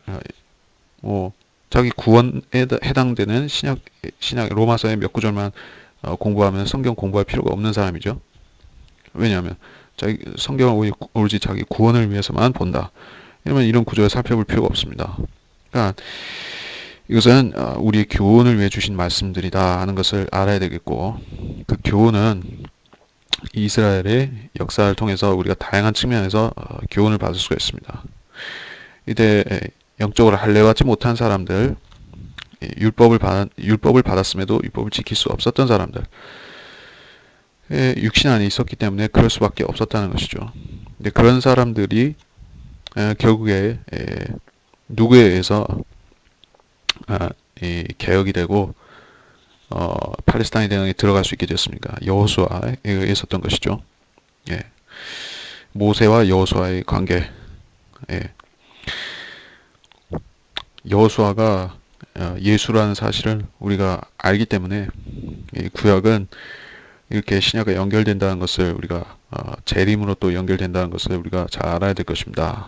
뭐 자기 구원에 해당되는 신약 로마서의 몇 구절만 공부하면 성경 공부할 필요가 없는 사람이죠. 왜냐하면 자기 성경을 오로지 자기 구원을 위해서만 본다. 이러면 이런 구절을 살펴볼 필요가 없습니다. 그러니까 이것은 우리의 교훈을 위해 주신 말씀들이다 하는 것을 알아야 되겠고 그 교훈은 이스라엘의 역사를 통해서 우리가 다양한 측면에서 교훈을 받을 수가 있습니다. 이때 영적으로 할례받지 못한 사람들, 율법을 받았음에도 율법을 지킬 수 없었던 사람들, 육신 안에 있었기 때문에 그럴 수밖에 없었다는 것이죠. 근데 그런 사람들이 결국에 누구에 의해서 개혁이 되고 팔레스타인 대응에 들어갈 수 있게 됐습니까? 여호수아에 있었던 것이죠. 예. 모세와 여호수아의 관계. 예. 여호수아가 예수라는 사실을 우리가 알기 때문에 이 구약은 이렇게 신약과 연결된다는 것을 우리가 재림으로 또 연결된다는 것을 우리가 잘 알아야 될 것입니다.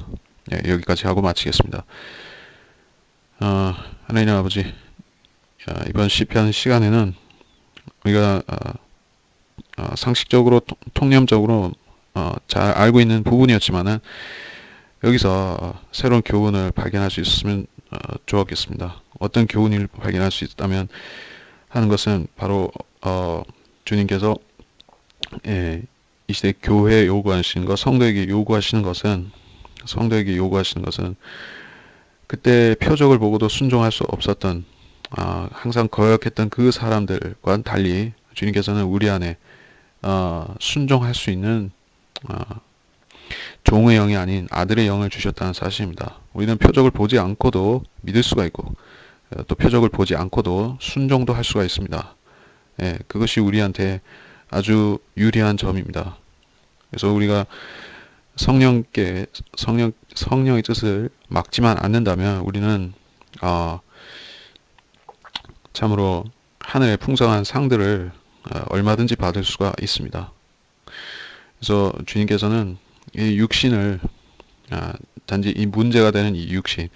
예, 여기까지 하고 마치겠습니다. 하나님 아버지, 이번 시편 시간에는 우리가 상식적으로 통념적으로 잘 알고 있는 부분이었지만은 여기서 새로운 교훈을 발견할 수 있으면 좋았겠습니다. 어떤 교훈을 발견할 수 있다면 하는 것은 바로 주님께서 이 시대 교회에 요구하시는 것, 성도에게 요구하시는 것은 그때 표적을 보고도 순종할 수 없었던 항상 거역했던 그 사람들과는 달리 주님께서는 우리 안에 순종할 수 있는 종의 영이 아닌 아들의 영을 주셨다는 사실입니다. 우리는 표적을 보지 않고도 믿을 수가 있고 또 표적을 보지 않고도 순종도 할 수가 있습니다. 예, 그것이 우리한테 아주 유리한 점입니다. 그래서 우리가 성령의 뜻을 막지만 않는다면 우리는 참으로 하늘의 풍성한 상들을 얼마든지 받을 수가 있습니다. 그래서 주님께서는 이 육신을 단지 이 문제가 되는 이 육신,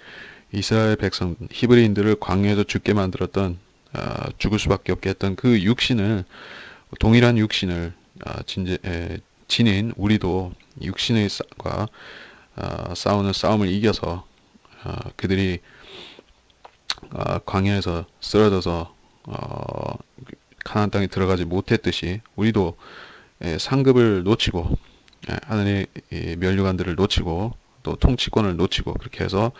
이스라엘 백성 히브리인들을 광야에서 죽게 만들었던 죽을 수밖에 없게 했던 그 육신을 동일한 육신을 지닌 우리도 육신과 싸우는 싸움을 이겨서 그들이 광야에서 쓰러져서 가나안 땅에 들어가지 못했듯이 우리도 상급을 놓치고 하늘의 면류관들을 놓치고 또 통치권을 놓치고 그렇게 해서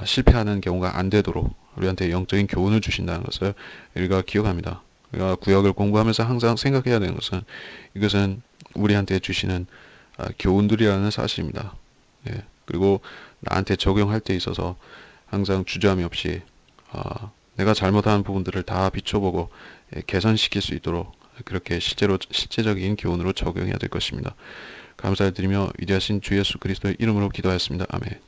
실패하는 경우가 안 되도록 우리한테 영적인 교훈을 주신다는 것을 우리가 기억합니다. 우리가 구약을 공부하면서 항상 생각해야 되는 것은 이것은 우리한테 주시는 교훈들이라는 사실입니다. 예. 그리고 나한테 적용할 때 있어서 항상 주저함이 없이 내가 잘못하는 부분들을 다 비춰보고 개선시킬 수 있도록 그렇게 실제적인 교훈으로 적용해야 될 것입니다. 감사를 드리며 위대하신 주 예수 그리스도의 이름으로 기도하였습니다. 아멘.